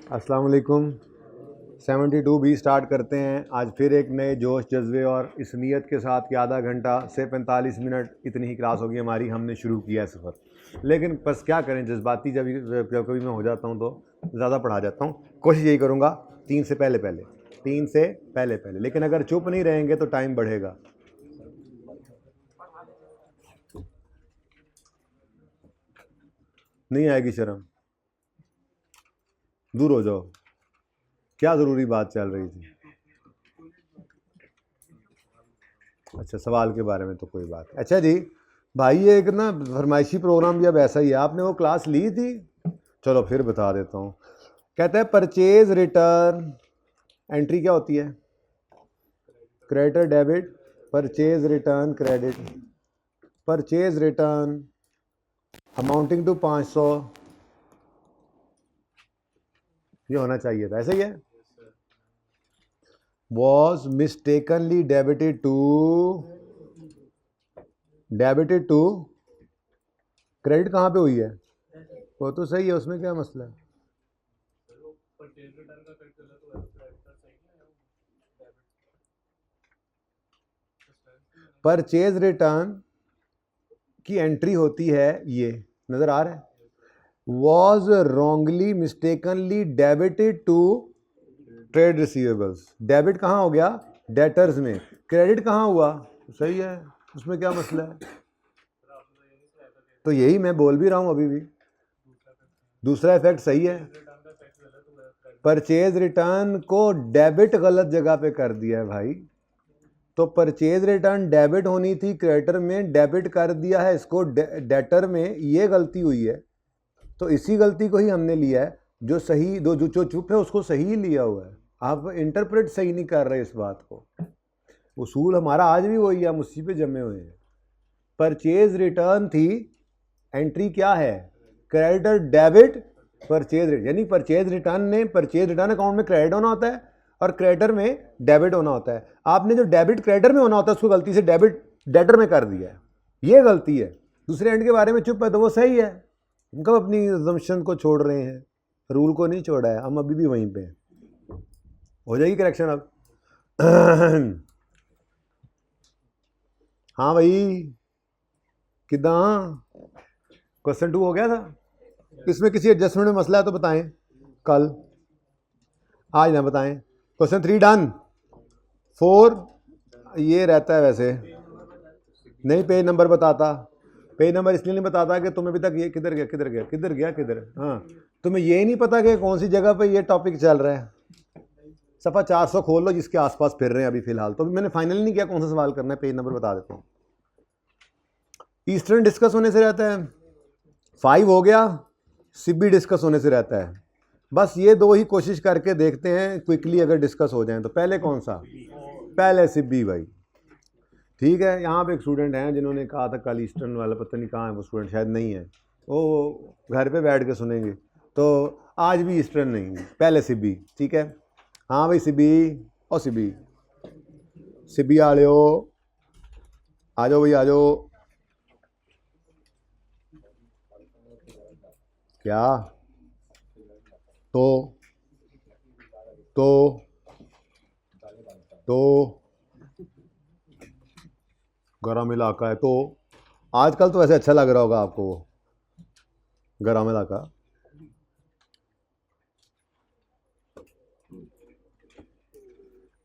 अस्सलाम वालेकुम। 72 भी स्टार्ट करते हैं आज फिर एक नए जोश जज्बे और इस नीयत के साथ कि आधा घंटा से 45 मिनट इतनी ही क्लास होगी हमारी। हमने शुरू किया है सफ़र, लेकिन बस क्या करें, जज्बाती जब कभी मैं हो जाता हूँ तो ज़्यादा पढ़ा जाता हूँ। कोशिश यही करूँगा 3 से पहले पहले, लेकिन अगर चुप नहीं रहेंगे तो टाइम बढ़ेगा। नहीं आएगी शर्म, दूर हो जाओ। क्या ज़रूरी बात चल रही थी? अच्छा, सवाल के बारे में तो कोई बात नहीं। अच्छा जी भाई, ये एक ना फरमाइशी प्रोग्राम भी अब ऐसा ही है। आपने वो क्लास ली थी? चलो फिर बता देता हूँ। कहता है परचेज रिटर्न एंट्री क्या होती है? Creditor debit, purchase return credit, purchase return amounting to 500, ये होना चाहिए था। ऐसा ही है। was mistakenly debited to credit कहाँ पे हुई है? वो तो सही है, उसमें क्या मसला है? परचेज रिटर्न की एंट्री होती है, ये नजर आ रहा है, was wrongly mistakenly debited to trade receivables. Debit कहाँ हो गया? डेटर्स में। क्रेडिट कहाँ हुआ? सही है, उसमें क्या मसला है? तो यही मैं बोल भी रहा हूँ अभी भी। दूसरा इफेक्ट सही है, परचेज रिटर्न को डेबिट गलत जगह पे कर दिया है भाई। तो परचेज रिटर्न डेबिट होनी थी, क्रेडिटर में डेबिट कर दिया है इसको डेटर में, ये गलती हुई है। तो इसी गलती को ही हमने लिया है। जो सही दो जो चुप है उसको सही लिया हुआ है। आप इंटरप्रेट सही नहीं कर रहे इस बात को। उसूल हमारा आज भी वही है, हम उसी पे जमे हुए हैं। परचेज रिटर्न थी, एंट्री क्या है? क्रेडिटर डेबिट परचेज रिटर्न, यानी परचेज रिटर्न ने परचेज रिटर्न अकाउंट में क्रेडिट होना होता है और क्रेडिटर में डेबिट होना होता है। आपने जो डेबिट क्रेडिटर में होना होता है उसको गलती से डेबिट डेटर में कर दिया है, ये गलती है। दूसरे एंड के बारे में चुप है तो वो सही है। हम कब अपनी अजम्पशन को छोड़ रहे हैं, रूल को नहीं छोड़ा है, हम अभी भी वहीं पे हैं। हो जाएगी करेक्शन अब? हाँ भाई, किदा क्वेश्चन 2 हो गया था? इसमें किसी एडजस्टमेंट में मसला है तो बताएं, कल आज ना बताएं। Question 3 done. 4 ये रहता है वैसे नहीं, पेज नंबर बताता। पेज नंबर इसलिए नहीं बताता कि तुम्हें अभी तक ये किधर हाँ, तुम्हें ये नहीं पता कि कौन सी जगह पे ये टॉपिक चल रहा है। सफ़ा 400 खोल लो जिसके आसपास फिर रहे हैं अभी फिलहाल। तो मैंने फाइनल नहीं किया कौन सा सवाल करना है, पेज नंबर बता देता हूँ। ईस्टर्न डिस्कस होने से रहता है, 5 हो गया, सिब्बी डिस्कस होने से रहता है। बस ये दो ही कोशिश करके देखते हैं क्विकली अगर डिस्कस हो जाए तो। पहले कौन सा? पहले सिब्बी भाई। ठीक है, यहाँ पे एक स्टूडेंट हैं जिन्होंने कहा था कल ईस्टर्न वाला, पता नहीं कहाँ है वो स्टूडेंट, शायद नहीं है, वो घर पे बैठ के सुनेंगे। तो आज भी ईस्टर्न नहीं, पहले सिब्बी। ठीक है, हाँ भाई सिब्बी, ओ सिब्बी, सिब्बी आ जाओ, आ जाओ भाई आ जाओ। क्या? तो गर्म इलाका है तो आजकल तो वैसे अच्छा लग रहा होगा आपको वो गर्म इलाका।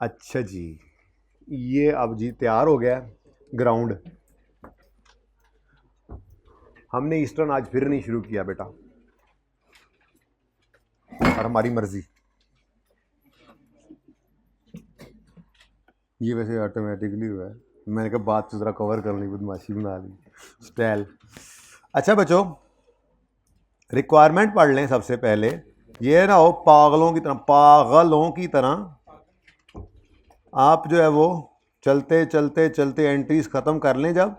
अच्छा जी, ये अब जी तैयार हो गया ग्राउंड। हमने ईस्टर्न आज फिर नहीं शुरू किया बेटा, और हमारी मर्जी। ये वैसे ऑटोमेटिकली हुआ है, मैंने कहा बात तो ज़रा कवर करनी, बदमाशी बना ली स्टाइल। अच्छा बच्चों, रिक्वायरमेंट पढ़ लें सबसे पहले। ये ना हो पागलों की तरह आप जो है वो चलते एंट्रीज ख़त्म कर लें। जब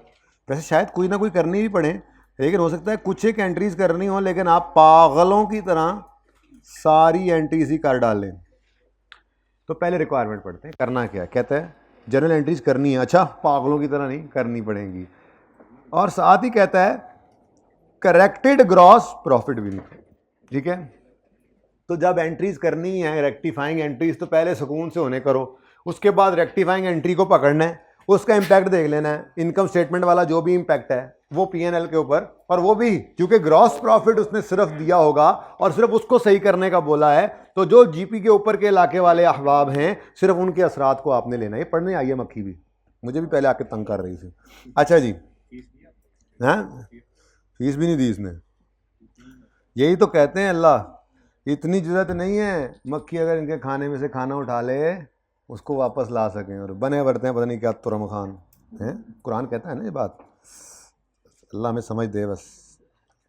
वैसे शायद कोई ना कोई करनी भी पड़े, लेकिन हो सकता है कुछ एक एंट्रीज करनी हो, लेकिन आप पागलों की तरह सारी एंट्रीज ही कर डालें। तो पहले रिक्वायरमेंट पढ़ते हैं। करना क्या कहता है? जनरल एंट्रीज करनी है। अच्छा, पागलों की तरह नहीं, करनी पड़ेंगी। और साथ ही कहता है करेक्टेड ग्रॉस प्रॉफिट भी। ठीक है, तो जब एंट्रीज करनी है रेक्टिफाइंग एंट्रीज तो पहले सुकून से होने करो, उसके बाद रेक्टिफाइंग एंट्री को पकड़ना है, उसका इम्पैक्ट देख लेना है, इनकम स्टेटमेंट वाला जो भी इम्पैक्ट है वो पीएनएल के ऊपर, और वो भी क्योंकि ग्रॉस प्रॉफिट उसने सिर्फ दिया होगा और सिर्फ उसको सही करने का बोला है, तो जो जीपी के ऊपर के इलाके वाले अहबाब हैं सिर्फ उनके असरात को आपने लेना है। ये पढ़ने आई है मक्खी भी, मुझे भी पहले आके तंग कर रही थी। अच्छा जी, हाँ फीस भी नहीं दी इसने, यही तो कहते हैं अल्लाह, इतनी जरूरत नहीं है मक्खी अगर इनके खाने में से खाना उठा ले उसको वापस ला सकें, और बने बरते हैं पता नहीं क्या तुरम खान है, कुरान कहता है ना ये बात। अल्लाह हमें समझ दे, बस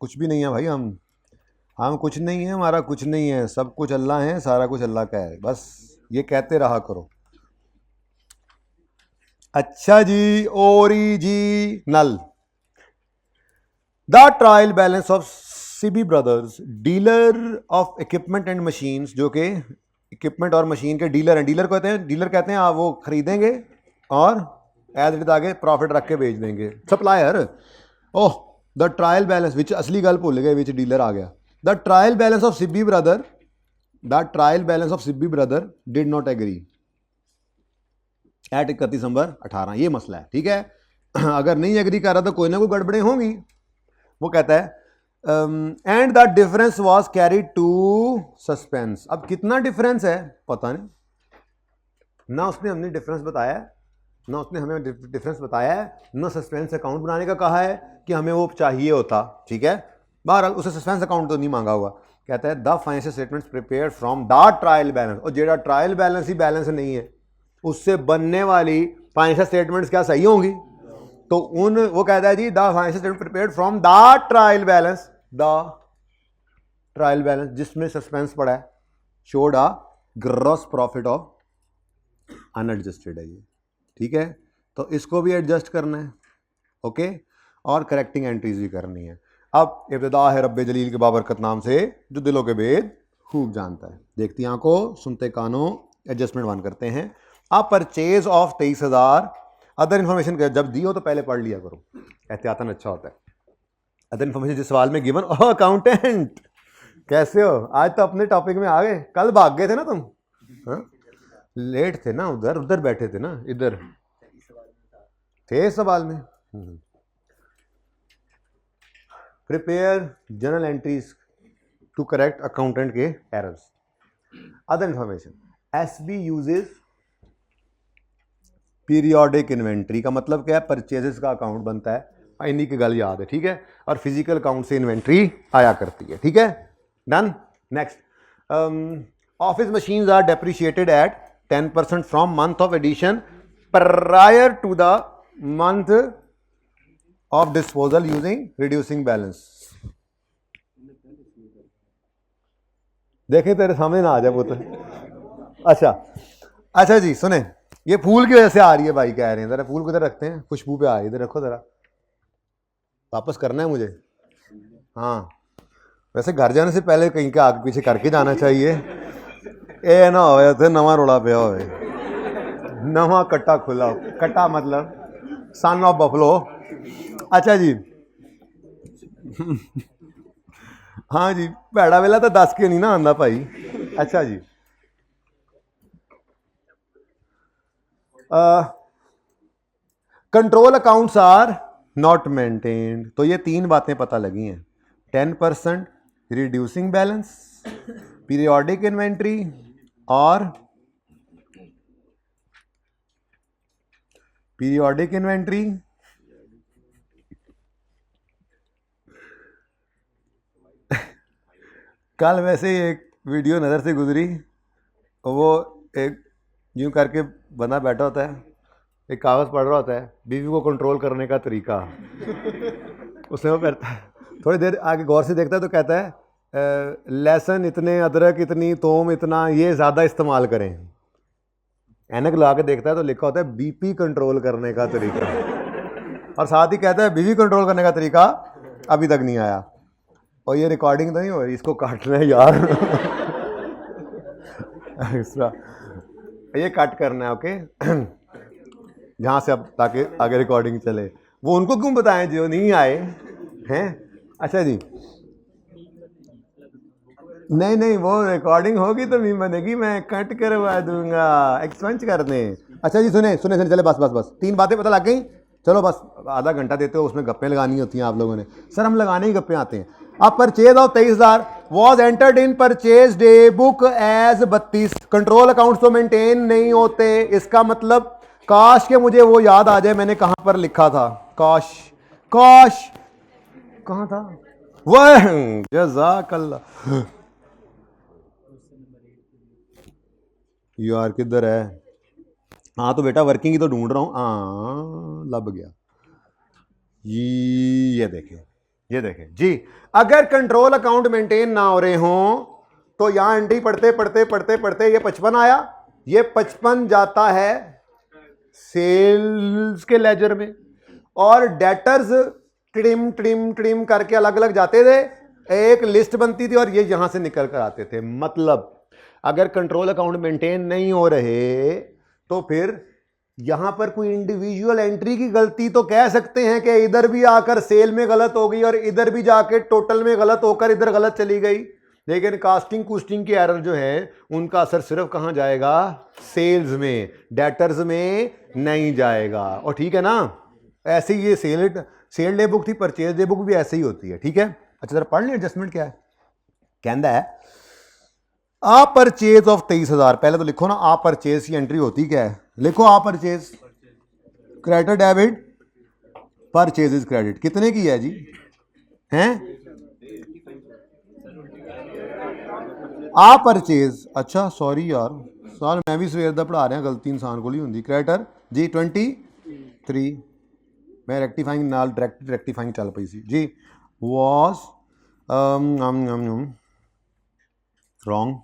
कुछ भी नहीं है भाई, हम कुछ नहीं है, हमारा कुछ नहीं है, सब कुछ अल्लाह है, सारा कुछ अल्लाह का है, बस ये कहते रहा करो। अच्छा जी, original the trial balance of CB brothers dealer of equipment and machines, जो कि इक्विपमेंट और मशीन के डीलर हैं। डीलर कहते हैं आप वो खरीदेंगे और एज इट आगे प्रॉफिट रख के बेच देंगे। Supplier, oh the trial balance, which असली गल भूल गए, विच डीलर आ गया। The trial balance of Sibbi brother did not agree at 31 December 18, ये मसला है, ठीक है। अगर नहीं एग्री कर रहा तो कोई ना कोई गड़बड़े होंगी। वो कहता है and the difference was carried to suspense. अब कितना डिफरेंस है पता नहीं, ना उसने हमें डिफरेंस बताया है, ना सस्पेंस अकाउंट बनाने का कहा है कि हमें वो चाहिए होता, ठीक है। बहरहाल उसे सस्पेंस अकाउंट तो नहीं मांगा हुआ। कहता है the financial statements prepared from the trial balance, और जेड़ा ट्रायल बैलेंस ही बैलेंस नहीं है उससे बनने वाली फाइनेंशियल स्टेटमेंट्स क्या सही होंगी? तो वो कहता है जी the financial statement prepared from the trial balance जिसमें सस्पेंस पड़ा है, showed a gross profit of unadjusted है ये, ठीक है। तो इसको भी एडजस्ट करना है, ओके, और करेक्टिंग एंट्रीज भी करनी है। अब इब्तिदा है रब्बे जलील के बाबरकत नाम से जो दिलों के भेद खूब जानता है। देखती आंखों सुनते कानों, एडजस्टमेंट वन करते हैं। अब परचेज ऑफ 23,000, अदर इन्फॉर्मेशन जब दी हो तो पहले पढ़ लिया करो, एहतियातन अच्छा होता है। अदर इन्फॉर्मेशन जिस सवाल में गिवन, अकाउंटेंट कैसे हो? आज तो अपने टॉपिक में आ गए, कल भाग गए थे ना तुम, हाँ? लेट थे ना, उधर बैठे थे ना, इधर थे सवाल में। Prepare journal entries to correct accountant के errors. Other information, SB uses periodic inventory का मतलब क्या है? परचेजेस का अकाउंट बनता है, इन्हीं की गल याद है, ठीक है। और फिजिकल अकाउंट से इन्वेंट्री आया करती है, ठीक है। Done. Next, office machines are depreciated at 10% from month of addition prior to the month of disposal using reducing balance. देखे तेरे सामने ना आ जाए पुत्र। अच्छा जी, सुने, ये फूल की वजह से आ रही है भाई, कह रहे हैं जरा फूल किधर रखते हैं, खुशबू पे आ रही है, इधर रखो जरा, वापस करना है मुझे। हाँ, वैसे घर जाने से पहले कहीं का आगे पीछे करके जाना चाहिए, ए ना हो थे नवा रोड़ा पे हो, नवा कट्टा खुला हो, कट्टा मतलब सन ऑफ बफलो। अच्छा जी हाँ जी, भैड़ा वेला तो दस के नहीं ना आंदा भाई। अच्छा जी, control accounts are not maintained. तो ये तीन बातें पता लगी हैं, 10% रिड्यूसिंग बैलेंस, पीरियोडिक इन्वेंट्री और पीरियोडिक इन्वेंट्री कल वैसे ही एक वीडियो नज़र से गुजरी, वो एक यूं करके बंदा बैठा होता है, एक कागज़ पढ़ रहा होता है, बीवी को कंट्रोल करने का तरीका उसने वो करता है, थोड़ी देर आगे गौर से देखता है तो कहता है लहसुन इतने, अदरक इतनी, तोम इतना, ये ज़्यादा इस्तेमाल करें। ऐनक लगा के देखता है तो लिखा होता है बीपी कंट्रोल करने का तरीका, और साथ ही कहता है बीवी कंट्रोल करने का तरीका अभी तक नहीं आया। और ये रिकॉर्डिंग तो नहीं हो रही, इसको काटना है यार ये कट करना है, ओके जहाँ से अब ताकि आगे रिकॉर्डिंग चले। वो उनको क्यों बताएं जो नहीं आए हैं। अच्छा जी, नहीं नहीं, वो रिकॉर्डिंग होगी तो मीम बनेगी, मैं कट करवा दूंगा, एक्सपेंस कर दें। अच्छा जी, सुने सुने सुने, चले बस बस बस, 3 बातें पता लग गई। चलो बस, आधा घंटा देते हो, उसमें गप्पे लगानी होती हैं आप लोगों ने। सर हम लगाने ही गप्पे आते हैं। अब purchase of 23,000 was entered in purchase day book as 32। Control account तो मेंटेन नहीं होते, इसका मतलब काश के मुझे वो याद आ जाए मैंने कहां पर लिखा था। काश काश कहां था वह, जज़ाकल्लाह। यार किधर है? हाँ तो बेटा वर्किंग ही तो ढूंढ रहा हूँ। हाँ लब गया। ये देखें, ये देखें जी। अगर कंट्रोल अकाउंट मेंटेन ना हो रहे हों तो यहां एंट्री पढ़ते पढ़ते पढ़ते पढ़ते ये 55 आया, ये 55 जाता है सेल्स के लेजर में, और डेटर्स ट्रिम ट्रिम ट्रिम करके अलग अलग जाते थे, एक लिस्ट बनती थी और ये यहां से निकल कर आते थे। मतलब अगर कंट्रोल अकाउंट मेंटेन नहीं हो रहे तो फिर यहां पर कोई इंडिविजुअल एंट्री की गलती तो कह सकते हैं कि इधर भी आकर सेल में गलत हो गई और इधर भी जाके टोटल में गलत होकर इधर गलत चली गई, लेकिन कास्टिंग कुस्टिंग की एरर जो है उनका असर सिर्फ कहां जाएगा? सेल्स में, डेटर्स में नहीं जाएगा। और ठीक है ना, ऐसे ही ये सेल डे बुक थी, परचेज डे बुक भी ऐसे ही होती है। ठीक है, अच्छा जरा पढ़ लें एडजस्टमेंट क्या है। कहता है आ परचेज ऑफ 23,000, पहले तो लिखो ना, आ परचेज की एंट्री होती क्या है, लिखो आ purchase, credit debit, purchase is credit. कितने की है जी? हैं आ परचेज, अच्छा सॉरी यार सर, मैं भी सवेर दा पढ़ा रहा, गलती इंसान को ही होंगी। क्रेडिटर जी 23, मैं रेक्टिफाइंग नाल डायरेक्ट रेक्टिफाइंग चल पई सी जी। वॉज रॉन्ग,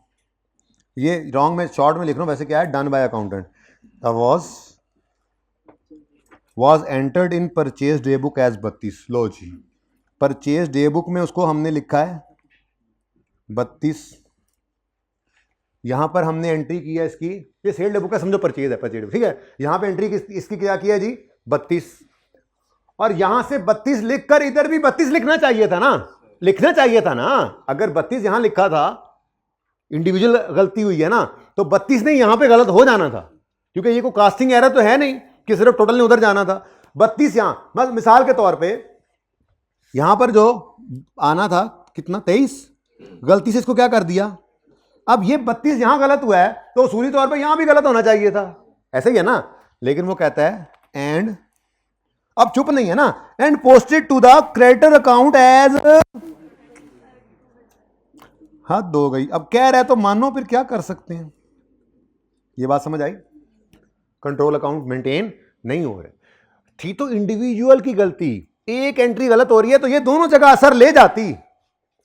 ये रॉन्ग में शॉर्ट में लिख रहा हूँ, वैसे क्या है, done by accountant. Was entered in purchase day book as 32। लो जी, परचेज डे बुक में उसको हमने लिखा है 32, यहां पर हमने एंट्री की है इसकी, ये सेल डे बुक का समझो परचेज है, परचेज ठीक है, यहां पे एंट्री इसकी क्या की है जी? 32, और यहां से 32 लिखकर इधर भी 32 लिखना चाहिए था ना, लिखना चाहिए था ना। अगर 32 यहां लिखा था, इंडिविजुअल गलती हुई है ना, तो 32 नहीं यहां पे गलत हो जाना था, क्योंकि ये कोई कास्टिंग एरर तो है नहीं कि सिर्फ टोटल ने उधर जाना था। 32 यहां, बस मिसाल के तौर पे यहां पर जो आना था कितना 23, गलती से इसको क्या कर दिया, अब ये 32 यहां गलत हुआ है तो उसूली तौर पे यहां भी गलत होना चाहिए था, ऐसे ही है ना। लेकिन वो कहता है एंड, अब चुप नहीं है ना, and posted to the creditor account as, हद हो गई। अब कह रहा है तो मानो, फिर क्या कर सकते हैं। ये बात समझ आई? कंट्रोल अकाउंट मेंटेन नहीं हो रहे थी तो इंडिविजुअल की गलती, एक एंट्री गलत हो रही है तो ये दोनों जगह असर ले जाती,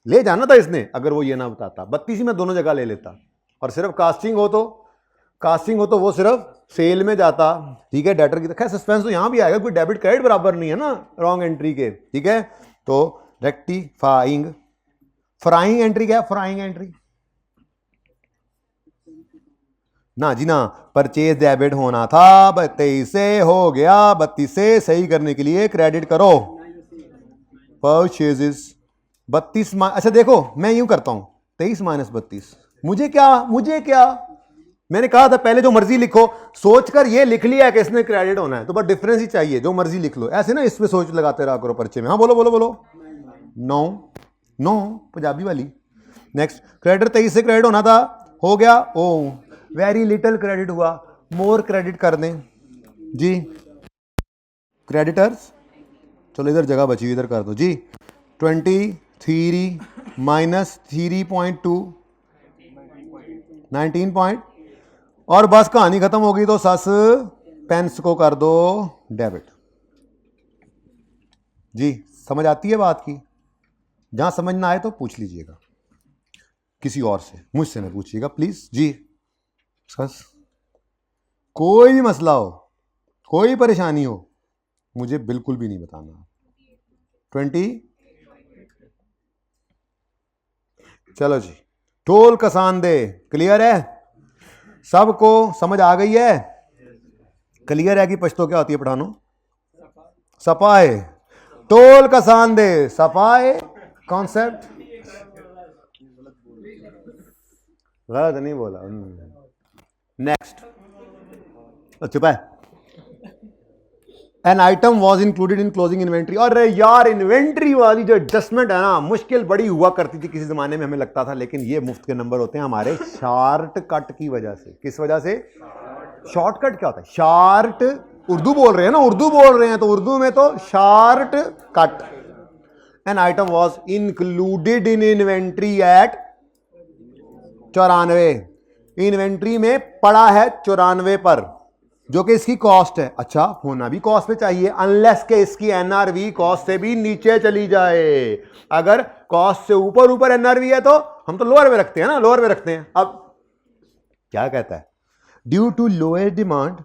ले जाना था इसने, अगर वो ये ना बताता। 32 ही में दोनों जगह ले लेता, और सिर्फ कास्टिंग हो तो वो सिर्फ सेल में जाता। ठीक है, डेटर की खैर सस्पेंस तो यहां भी आएगा, कोई डेबिट क्रेडिट बराबर नहीं है ना रॉन्ग एंट्री के। ठीक है, तो रेक्टिफाइंग, फ्राइंग एंट्री क्या है? फ्राइंग एंट्री ना जी ना, परचेज डेबिट होना था, 23 से हो गया, 32 से सही करने के लिए क्रेडिट करो परचेजेस 32। अच्छा देखो मैं यूं करता हूं, 23 माइनस 32, मुझे क्या मैंने कहा था पहले जो मर्जी लिखो, सोचकर ये लिख लिया कि इसने क्रेडिट होना है तो बस डिफरेंस ही चाहिए, जो मर्जी लिख लो, ऐसे ना इस पे सोच लगाते रहा करो पर्चे में। हाँ बोलो बोलो बोलो। 9 पंजाबी वाली। नेक्स्ट, क्रेडिटर 23 से क्रेडिट होना था, हो गया, ओ वेरी लिटिल क्रेडिट हुआ, मोर क्रेडिट कर दें जी। क्रेडिटर्स, चलो इधर जगह बची, इधर कर दो जी। 23 माइनस 3.2 19 पॉइंट, और बस कहानी खत्म हो गई। तो सस पेंस को कर दो डेबिट जी। समझ आती है बात की? जहां समझ ना आए तो पूछ लीजिएगा किसी और से, मुझसे ना पूछिएगा प्लीज जी। सस कोई भी मसला हो, कोई परेशानी हो, मुझे बिल्कुल भी नहीं बताना। 20, चलो जी, टोल कसान दे, क्लियर है सबको? समझ आ गई है? क्लियर है कि पश्तो क्या होती है पठानो? सफाए, टोल कसान दे सफाए कॉन्सेप्ट। गलत नहीं बोला। नेक्स्ट, चुप है। An item was included in closing inventory. और यार इन्वेंट्री वाली जो एडजस्टमेंट है ना, मुश्किल बड़ी हुआ करती थी किसी जमाने में, हमें लगता था, लेकिन ये मुफ्त के नंबर होते हैं हमारे शॉर्टकट की वजह से। किस वजह से? शॉर्टकट क्या होता है? शॉर्ट, उर्दू बोल रहे हैं ना, उर्दू बोल रहे हैं तो उर्दू में तो short cut. An item was included in inventory at 94। Inventory में पड़ा है 94 पर, जो कि इसकी कॉस्ट है। अच्छा, होना भी कॉस्ट पे चाहिए, अनलेस के इसकी एनआरवी कॉस्ट से भी नीचे चली जाए। अगर कॉस्ट से ऊपर ऊपर एनआरवी है तो हम तो लोअर में रखते हैं ना, लोअर में रखते हैं। अब क्या कहता है? Due to lower demand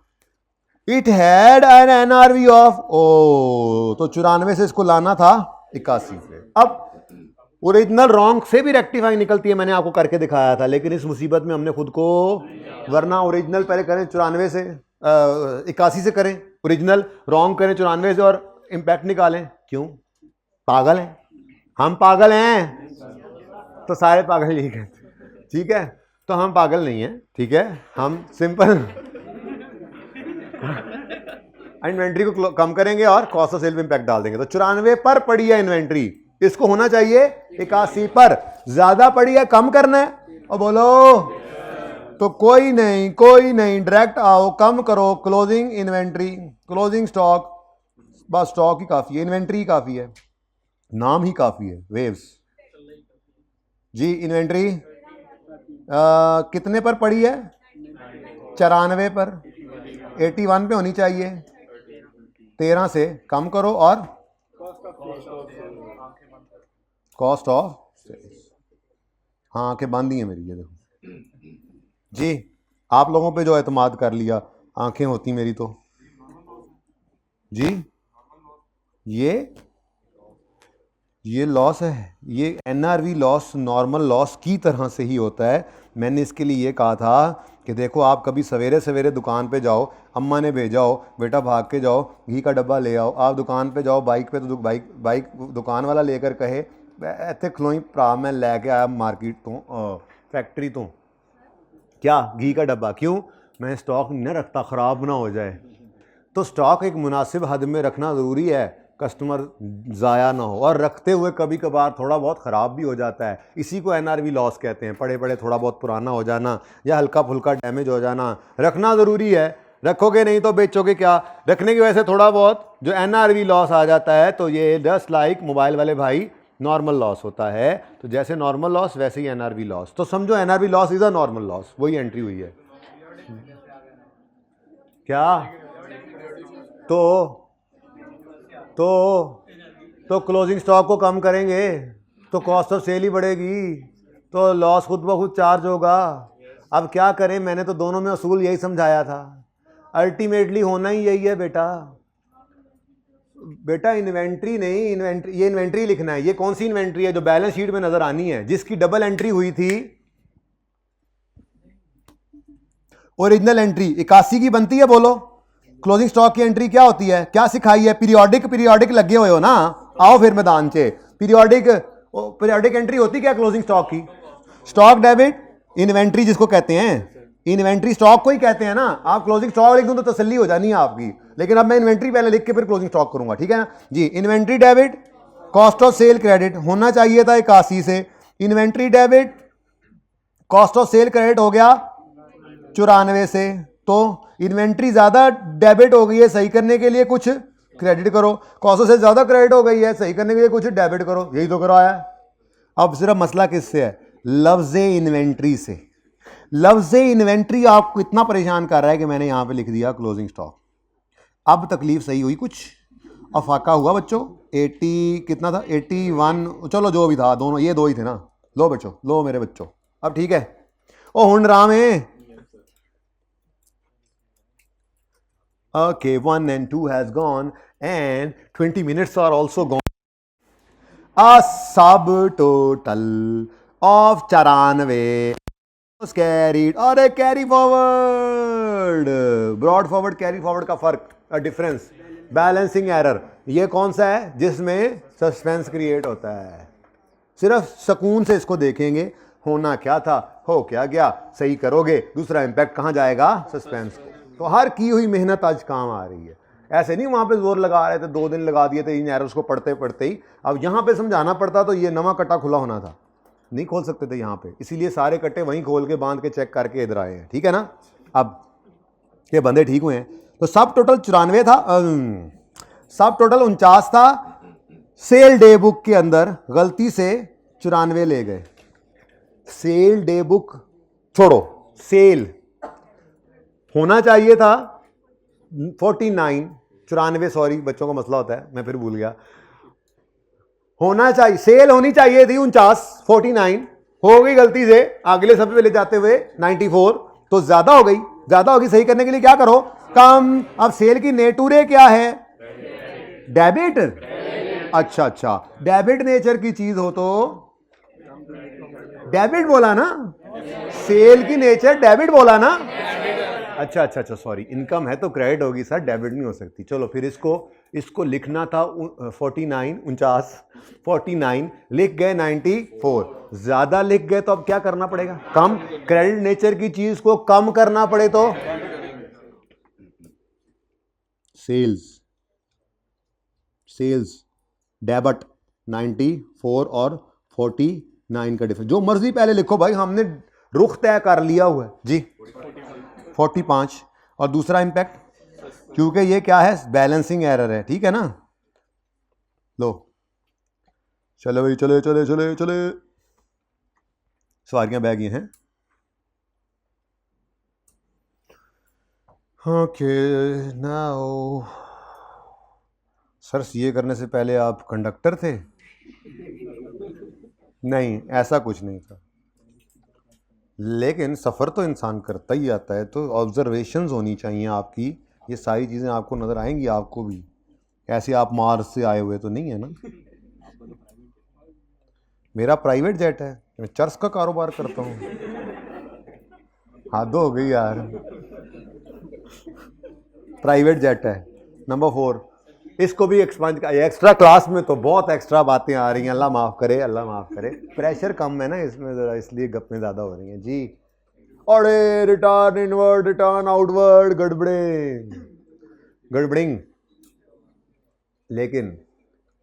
it had an NRV of, ओ तो 94 से इसको लाना था 81 पे। अब ओरिजिनल रॉन्ग से भी रेक्टिफाई निकलती है, मैंने आपको करके दिखाया था, लेकिन इस मुसीबत में हमने खुद को, वरना ओरिजिनल पहले करें 94 से 81 से करें, ओरिजिनल रॉन्ग करें 94 से और इम्पैक्ट निकालें। क्यों? पागल हैं हम, पागल हैं तो सारे पागल ही हैं, ठीक है? तो हम पागल नहीं हैं, ठीक है? हम सिंपल इन्वेंट्री को कम करेंगे और कॉस्ट ऑफ सेल पे इम्पैक्ट डाल देंगे। तो 94 पर पड़ी है इन्वेंट्री, इसको होना चाहिए 81 पर। ज्यादा पड़ी है, कम करना है, और बोलो तो कोई नहीं, कोई नहीं, डायरेक्ट आओ, कम करो क्लोजिंग इन्वेंट्री, क्लोजिंग स्टॉक, बस स्टॉक ही काफी है, इन्वेंट्री ही काफी है, नाम ही काफी है, वेव्स जी। इन्वेंट्री कितने पर पड़ी है? 94 पर, 81 पे होनी चाहिए, 13 से कम करो और कॉस्ट ऑफ सेल्स। हाँ, आंखें बंद ही हैं मेरी, ये देखो जी। आप लोगों पे जो एतमाद कर लिया, आंखें होती मेरी तो जी। ये लॉस है, ये एनआरवी लॉस नॉर्मल लॉस की तरह से ही होता है। मैंने इसके लिए ये कहा था कि देखो, आप कभी सवेरे सवेरे दुकान पे जाओ, अम्मा ने भेजा हो, बेटा भाग के जाओ घी का डब्बा ले आओ, आप दुकान पे जाओ बाइक पे, तो बाइक दुकान वाला लेकर कहे इतने खलोई भरा मैं लैके आया मार्केट तो फैक्ट्री तो क्या घी का डब्बा, क्यों? मैं स्टॉक नहीं रखता, ख़राब ना हो जाए। तो स्टॉक एक मुनासिब हद में रखना ज़रूरी है, कस्टमर ज़ाया ना हो, और रखते हुए कभी कभार थोड़ा बहुत ख़राब भी हो जाता है, इसी को एनआरवी लॉस कहते हैं। पड़े पड़े थोड़ा बहुत पुराना हो जाना या हल्का फुल्का डैमेज हो जाना, रखना ज़रूरी है। रखोगे नहीं तो बेचोगे क्या? रखने की वजह से थोड़ा बहुत जो एनआरवी लॉस आ जाता है, तो ये जस्ट लाइक मोबाइल वाले भाई नॉर्मल लॉस होता है। तो जैसे नॉर्मल लॉस वैसे ही एनआरवी लॉस। तो समझो NRV loss is a normal loss, वही एंट्री हुई है क्या? तो क्लोजिंग स्टॉक को कम करेंगे तो कॉस्ट ऑफ सेल ही बढ़ेगी, तो लॉस खुद ब खुद चार्ज होगा। अब क्या करें, मैंने तो दोनों में असूल यही समझाया था, अल्टीमेटली होना ही यही है बेटा इन्वेंट्री नहीं, ये इन्वेंट्री लिखना है। ये कौन सी इन्वेंट्री है जो बैलेंस शीट में नजर आनी है, जिसकी डबल एंट्री हुई थी? ओरिजिनल एंट्री 81 की बनती है, बोलो। क्लोजिंग स्टॉक की एंट्री क्या होती है? क्या सिखाई है? पीरियोडिक लगे हुए हो ना, आओ फिर मैदान से। पीरियोडिक एंट्री होती क्या क्लोजिंग स्टॉक की? स्टॉक डेबिट इन्वेंट्री जिसको कहते हैं, इन्वेंट्री स्टॉक को ही कहते हैं ना। आप क्लोजिंग स्टॉक लिख दूं तो तसल्ली हो जानी है आपकी, लेकिन अब मैं इन्वेंट्री पहले लिख के फिर क्लोजिंग स्टॉक करूंगा, ठीक है ना जी। Inventory debit, cost of sale credit होना चाहिए था 81 से। Inventory debit, cost of sale credit हो गया 94 से। तो इन्वेंट्री ज्यादा डेबिट हो गई है, सही करने के लिए कुछ क्रेडिट करो। कॉस्ट ऑफ सेल ज्यादा क्रेडिट हो गई है, सही करने के लिए कुछ डेबिट करो, यही तो कराया है। अब सिर्फ मसला किससे है? लफ्ज़ इन्वेंट्री से। लफ्ज़ इन्वेंट्री आपको इतना परेशान कर रहा है कि मैंने यहां पे लिख दिया क्लोजिंग स्टॉक। अब तकलीफ सही हुई, कुछ अफाका हुआ बच्चों। 80 कितना था? 81, चलो जो भी था, दोनों ये दो ही थे ना। लो बच्चों, लो मेरे बच्चों, अब ठीक है। ओ हुन राम है। Okay, 1 and 2 has gone and 20 minutes are also gone. A subtotal of 94 was carried or a carry forward. Brought forward, carry forward का फर्क, a difference. Balancing error, ये कौन सा है जिसमें सस्पेंस क्रिएट होता है? सिर्फ सुकून से इसको देखेंगे, होना क्या था, हो क्या गया, सही करोगे, दूसरा इंपैक्ट कहाँ जाएगा, सस्पेंस को। तो हर की हुई मेहनत आज काम आ रही है। ऐसे नहीं वहाँ पे जोर लगा रहे थे, 2 दिन लगा दिए थे इन एरर्स को पढ़ते पढ़ते ही। अब यहाँ पे समझाना पड़ता तो ये नवा कट्टा खुला होना था, नहीं खोल सकते थे यहाँ पे, इसीलिए सारे कट्टे वहीं खोल के बांध के चेक करके इधर आए हैं, ठीक है ना। अब ये बंदे ठीक हुए हैं। तो सब टोटल 94 था, सब टोटल 49 था। सेल डे बुक के अंदर गलती से 94 ले गए। सेल डे बुक छोड़ो, सेल होना चाहिए था 49, 94 सॉरी, बच्चों का मसला होता है, मैं फिर भूल गया। होना चाहिए, सेल होनी चाहिए थी 49, 49 हो गई गलती से, अगले सफे पे ले जाते हुए 94, तो ज्यादा हो गई। ज्यादा होगी, सही करने के लिए क्या करो, कम। अब सेल की नेटूरे क्या है, डेबिट। अच्छा अच्छा, डेबिट नेचर की चीज हो तो डेबिट बोला ना, सेल की नेचर डेबिट बोला ना। अच्छा अच्छा अच्छा सॉरी, इनकम है तो क्रेडिट होगी सर, डेबिट नहीं हो सकती। चलो फिर इसको लिखना था 49 49 लिख गए 94, ज्यादा लिख गए तो अब क्या करना पड़ेगा, कम। क्रेडिट नेचर की चीज को कम करना पड़े तो सेल्स डेबिट 94 और 49 का डिफरेंस, जो मर्जी पहले लिखो भाई, हमने रुख तय कर लिया हुआ है जी। 45 और दूसरा इंपैक्ट, क्योंकि ये क्या है, बैलेंसिंग एरर है, ठीक है ना। लो चलो भाई, चले चले चले चले, सवारियां बैग ये हैं। ओके नाउ सर, सीए करने से पहले आप कंडक्टर थे? नहीं, ऐसा कुछ नहीं था, लेकिन सफ़र तो इंसान करता ही आता है, तो ऑब्जर्वेशंस होनी चाहिए आपकी, ये सारी चीज़ें आपको नज़र आएंगी, आपको भी। ऐसे आप मार्स से आए हुए तो नहीं है ना। मेरा प्राइवेट जेट है, मैं चर्च का कारोबार करता हूँ। हद हो गई यार, प्राइवेट जेट है। नंबर 4, इसको भी एक्सपांड, एक्स्ट्रा क्लास में तो बहुत एक्स्ट्रा बातें आ रही हैं, अल्लाह माफ़ करे, अल्लाह माफ़ करे। प्रेशर कम है ना इसमें ज़रा, इसलिए गप्पें ज़्यादा हो रही हैं जी। अरे रिटर्न इनवर्ड, रिटर्न आउटवर्ड, गड़बड़िंग।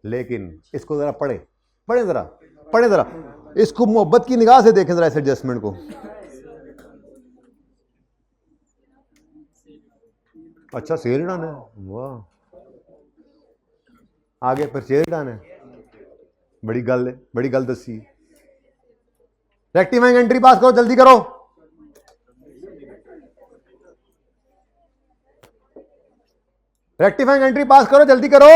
लेकिन इसको ज़रा पढ़े ज़रा, इसको मोहब्बत की निगाह से देखें ज़रा, इस एडजस्टमेंट को। अच्छा सेल डन है, वाह। आगे परचेज डन है, बड़ी गल दसी। रेक्टिफाइंग एंट्री पास करो, जल्दी करो। रेक्टिफाइंग एंट्री पास करो, जल्दी करो।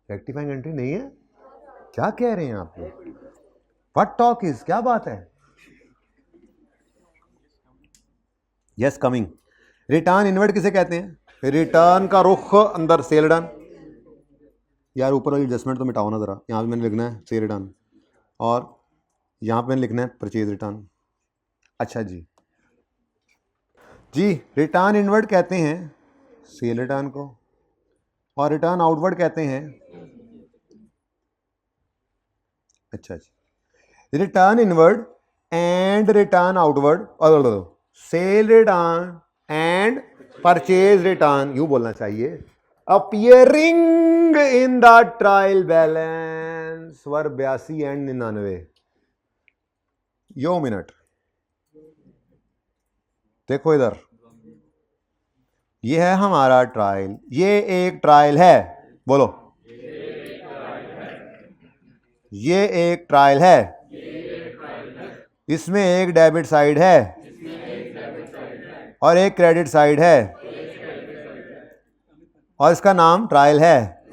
रेक्टिफाइंग एंट्री नहीं है, क्या कह रहे हैं आप लोग, व्हाट टॉक इज, क्या बात है। Yes coming. रिटर्न इनवर्ट किसे कहते हैं, रिटर्न का रुख अंदर सेल डन। यार ऊपर वाली एडजस्टमेंट तो मिटाओ ना ज़रा, यहाँ पे मैंने लिखना है सेल रिटर्न और यहाँ पे मैंने लिखना है परचेज रिटर्न। अच्छा जी, रिटर्न इनवर्ट कहते हैं सेल रिटर्न को, और रिटर्न आउटवर्ड कहते हैं, अच्छा जी, return inward and return outward, और sale return and purchase return, यूं बोलना चाहिए, appearing in the trial balance were 82 and 99। यो मिनट देखो इधर, ये है हमारा ट्रायल, ये एक ट्रायल है, बोलो ये एक ट्रायल है, इसमें एक डेबिट साइड है और एक क्रेडिट साइड है, और इसका नाम ट्रायल है,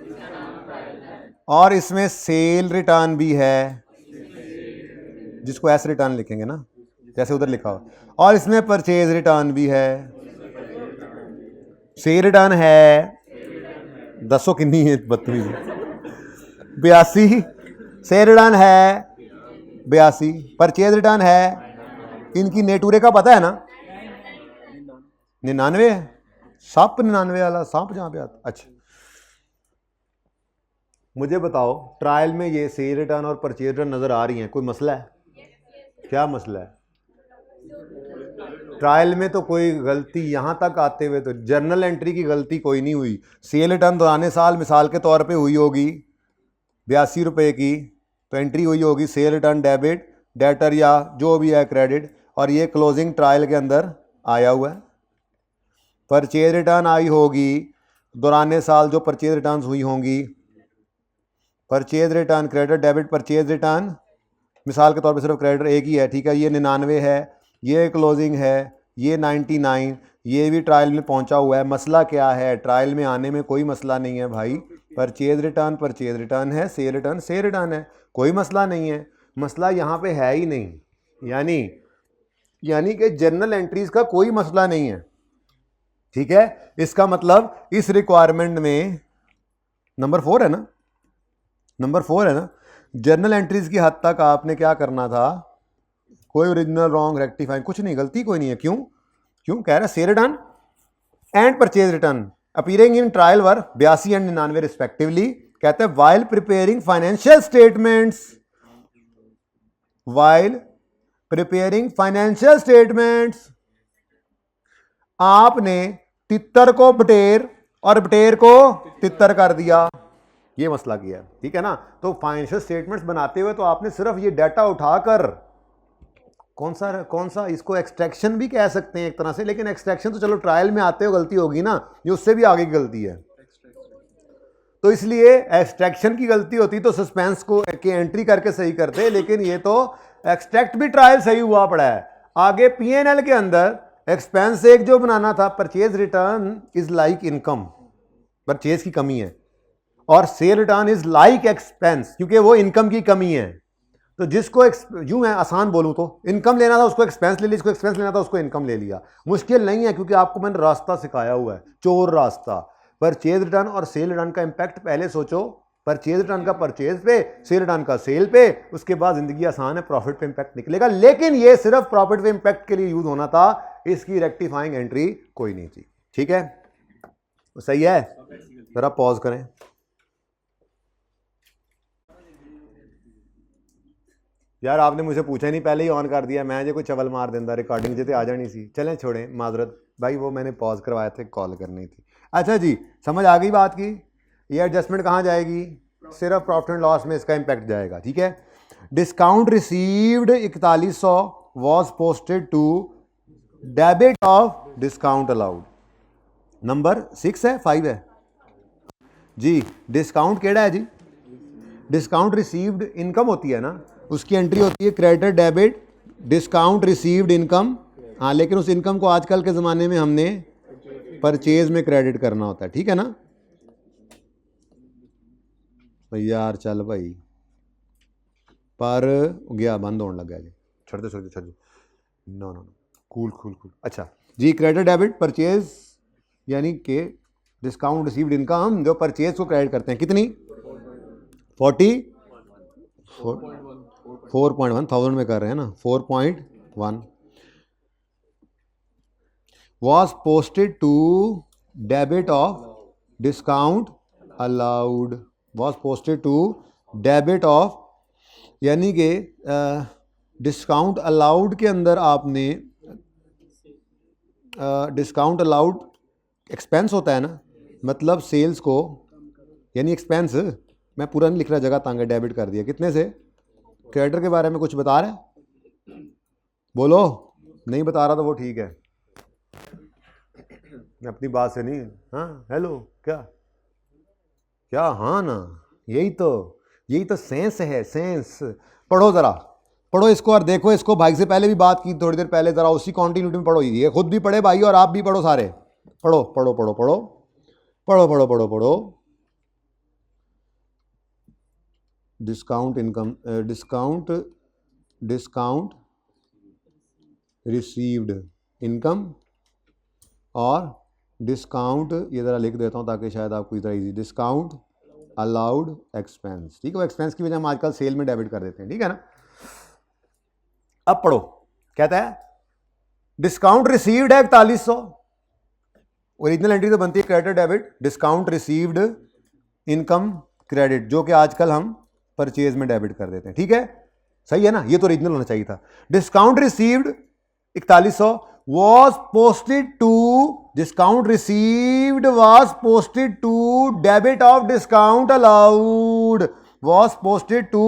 और इसमें सेल रिटर्न भी है, जिसको ऐसे रिटर्न लिखेंगे ना जैसे उधर लिखा हो, और इसमें परचेज रिटर्न भी है, सेल रिटर्न है, दसो कितनी है बदतमीजी, 82, सेल रिटर्न है 82, परचेज रिटर्न है, इनकी नेटूरे का पता है ना, 99 है, सांप 99 वाला सांप जहां पे आता। अच्छा मुझे बताओ, ट्रायल में ये सेल रिटर्न और परचेज रिटर्न नजर आ रही हैं, कोई मसला है? क्या मसला है? ट्रायल में तो कोई गलती यहाँ तक आते हुए तो जर्नल एंट्री की गलती कोई नहीं हुई। सेल रिटर्न दौरान साल मिसाल के तौर पे हुई होगी 82 रुपये की, तो एंट्री हुई होगी सेल रिटर्न डेबिट, डेटर या जो भी है क्रेडिट, और ये क्लोजिंग ट्रायल के अंदर आया हुआ है। परचेज रिटर्न आई होगी दौरान साल जो परचेज रिटर्न हुई होंगी, purchase return credit debit purchase return, मिसाल के तौर पे सिर्फ क्रेडिट एक ही है, ठीक है, ये 99 है, ये क्लोजिंग है, ये 99, ये भी ट्रायल में पहुंचा हुआ है। मसला क्या है? ट्रायल में आने में कोई मसला नहीं है भाई, परचेज रिटर्न है, सेल रिटर्न है, कोई मसला नहीं है। मसला यहाँ पे है ही नहीं, यानी कि जर्नल एंट्रीज का कोई मसला नहीं है, ठीक है। इसका मतलब इस रिक्वायरमेंट में नंबर 4 है ना, जर्नल एंट्रीज की हद तक आपने क्या करना था, कोई ओरिजिनल रॉन्ग रेक्टिफाइंग कुछ नहीं, गलती कोई नहीं है। क्यों कह रहा है cell return and purchase return appearing in trial were 82 and 99 respectively. कहते हैं वाइल प्रिपेयरिंग फाइनेंशियल स्टेटमेंट्स, आपने तितर को बटेर और बटेर को तितर कर दिया, ये मसला किया है, ठीक है ना। तो फाइनेंशियल स्टेटमेंट्स बनाते हुए तो आपने सिर्फ ये डाटा उठाकर कौन सा इसको एक्सट्रैक्शन भी कह सकते हैं एक तरह से, लेकिन एक्सट्रैक्शन तो चलो ट्रायल में आते हो गलती होगी ना, ये उससे भी आगे की गलती है। तो इसलिए एक्सट्रैक्शन की गलती होती तो सस्पेंस को की एंट्री करके सही करते, लेकिन ये तो एक्सट्रैक्ट भी ट्रायल सही हुआ पड़ा है। आगे P&L के अंदर एक्सपेंस एक जो बनाना था, purchase return is like income, purchase की कमी है, और sale return is like expense क्योंकि वो इनकम की कमी है। तो जिसको यूं है आसान बोलूं तो इनकम लेना था उसको एक्सपेंस ले लिया, जिसको एक्सपेंस लेना था उसको इनकम ले लिया। मुश्किल नहीं है क्योंकि आपको मैंने रास्ता सिखाया हुआ है, चोर रास्ता। परचेज रिटर्न और सेल रिटर्न का इंपैक्ट पहले सोचो, परचेज रिटर्न का परचेज पे, सेल रिटर्न का सेल पे, उसके बाद जिंदगी आसान है, प्रॉफिट पे इंपैक्ट निकलेगा। लेकिन ये सिर्फ प्रॉफिट पे इंपैक्ट के लिए यूज होना था, इसकी रेक्टिफाइंग एंट्री कोई नहीं थी, ठीक है। तो सही है, जरा पॉज करें। यार आपने मुझे पूछा ही नहीं, पहले ही ऑन कर दिया, मैं जो कोई चवल मार देता, रिकॉर्डिंग जिते आ जानी सी। चलें छोड़ें, माजरत भाई, वो मैंने पॉज करवाया था, कॉल करनी थी। अच्छा जी, समझ आ गई बात की। ये एडजस्टमेंट कहाँ जाएगी? सिर्फ प्रॉफिट एंड लॉस में इसका इंपैक्ट जाएगा, ठीक है। Discount received 4100 was posted to debit of discount allowed. Number 6 है 5 है जी। डिस्काउंट केड़ा है जी? डिस्काउंट रिसीव्ड इनकम होती है ना, उसकी एंट्री होती है credit debit discount received income. हाँ, लेकिन उस इनकम को आजकल के ज़माने में हमने परचेज में क्रेडिट करना होता है, ठीक है ना। तो यार चल भाई, पर गया बंद होने लगा जी, छोड़ दो नो कूल। अच्छा जी, क्रेडिट डेबिट परचेज यानी कि डिस्काउंट रिसीव्ड इनकम जो परचेज को क्रेडिट करते हैं, कितनी 4.1 थाउजेंड में कर रहे हैं ना, 4.1 was posted to debit of discount allowed, was posted to debit of, यानी कि डिस्काउंट अलाउड के अंदर आपने डिस्काउंट अलाउड एक्सपेंस होता है ना, मतलब सेल्स को, यानी एक्सपेंस, मैं पूरा नहीं लिख रहा, जगह तंग है, डेबिट कर दिया। कितने से? क्रेडिटर के बारे में कुछ बता रहे हैं? बोलो, नहीं बता रहा तो वो ठीक है, मैं अपनी बात से नहीं। हाँ हेलो, क्या हाँ ना, यही तो सेंस है, सेंस। पढ़ो ज़रा, पढ़ो इसको और देखो इसको। भाई से पहले भी बात की थोड़ी देर पहले, ज़रा उसी कॉन्टिन्यूटी में पढ़ो, ये खुद भी पढ़े भाई और आप भी पढ़ो, सारे पढ़ो पढ़ो पढ़ो पढ़ो पढ़ो पढ़ो पढ़ो पढ़ो। Discount income, discount received income और डिस्काउंट, ये ज़रा लिख देता हूँ ताकि शायद आपको इधर इजी, डिस्काउंट अलाउड एक्सपेंस, ठीक है। वो एक्सपेंस की वजह हम आजकल सेल में डेबिट कर देते हैं, ठीक है ना। अब पढ़ो, कहता है डिस्काउंट रिसीव्ड है 4100, ओरिजिनल एंट्री तो बनती है credit debit discount received income credit, जो कि आजकल हम परचेज में डेबिट कर देते हैं। ठीक है, सही है ना, ये तो ओरिजिनल होना चाहिए था। Discount received 4100 was posted to, discount received was posted to debit of discount allowed, was posted to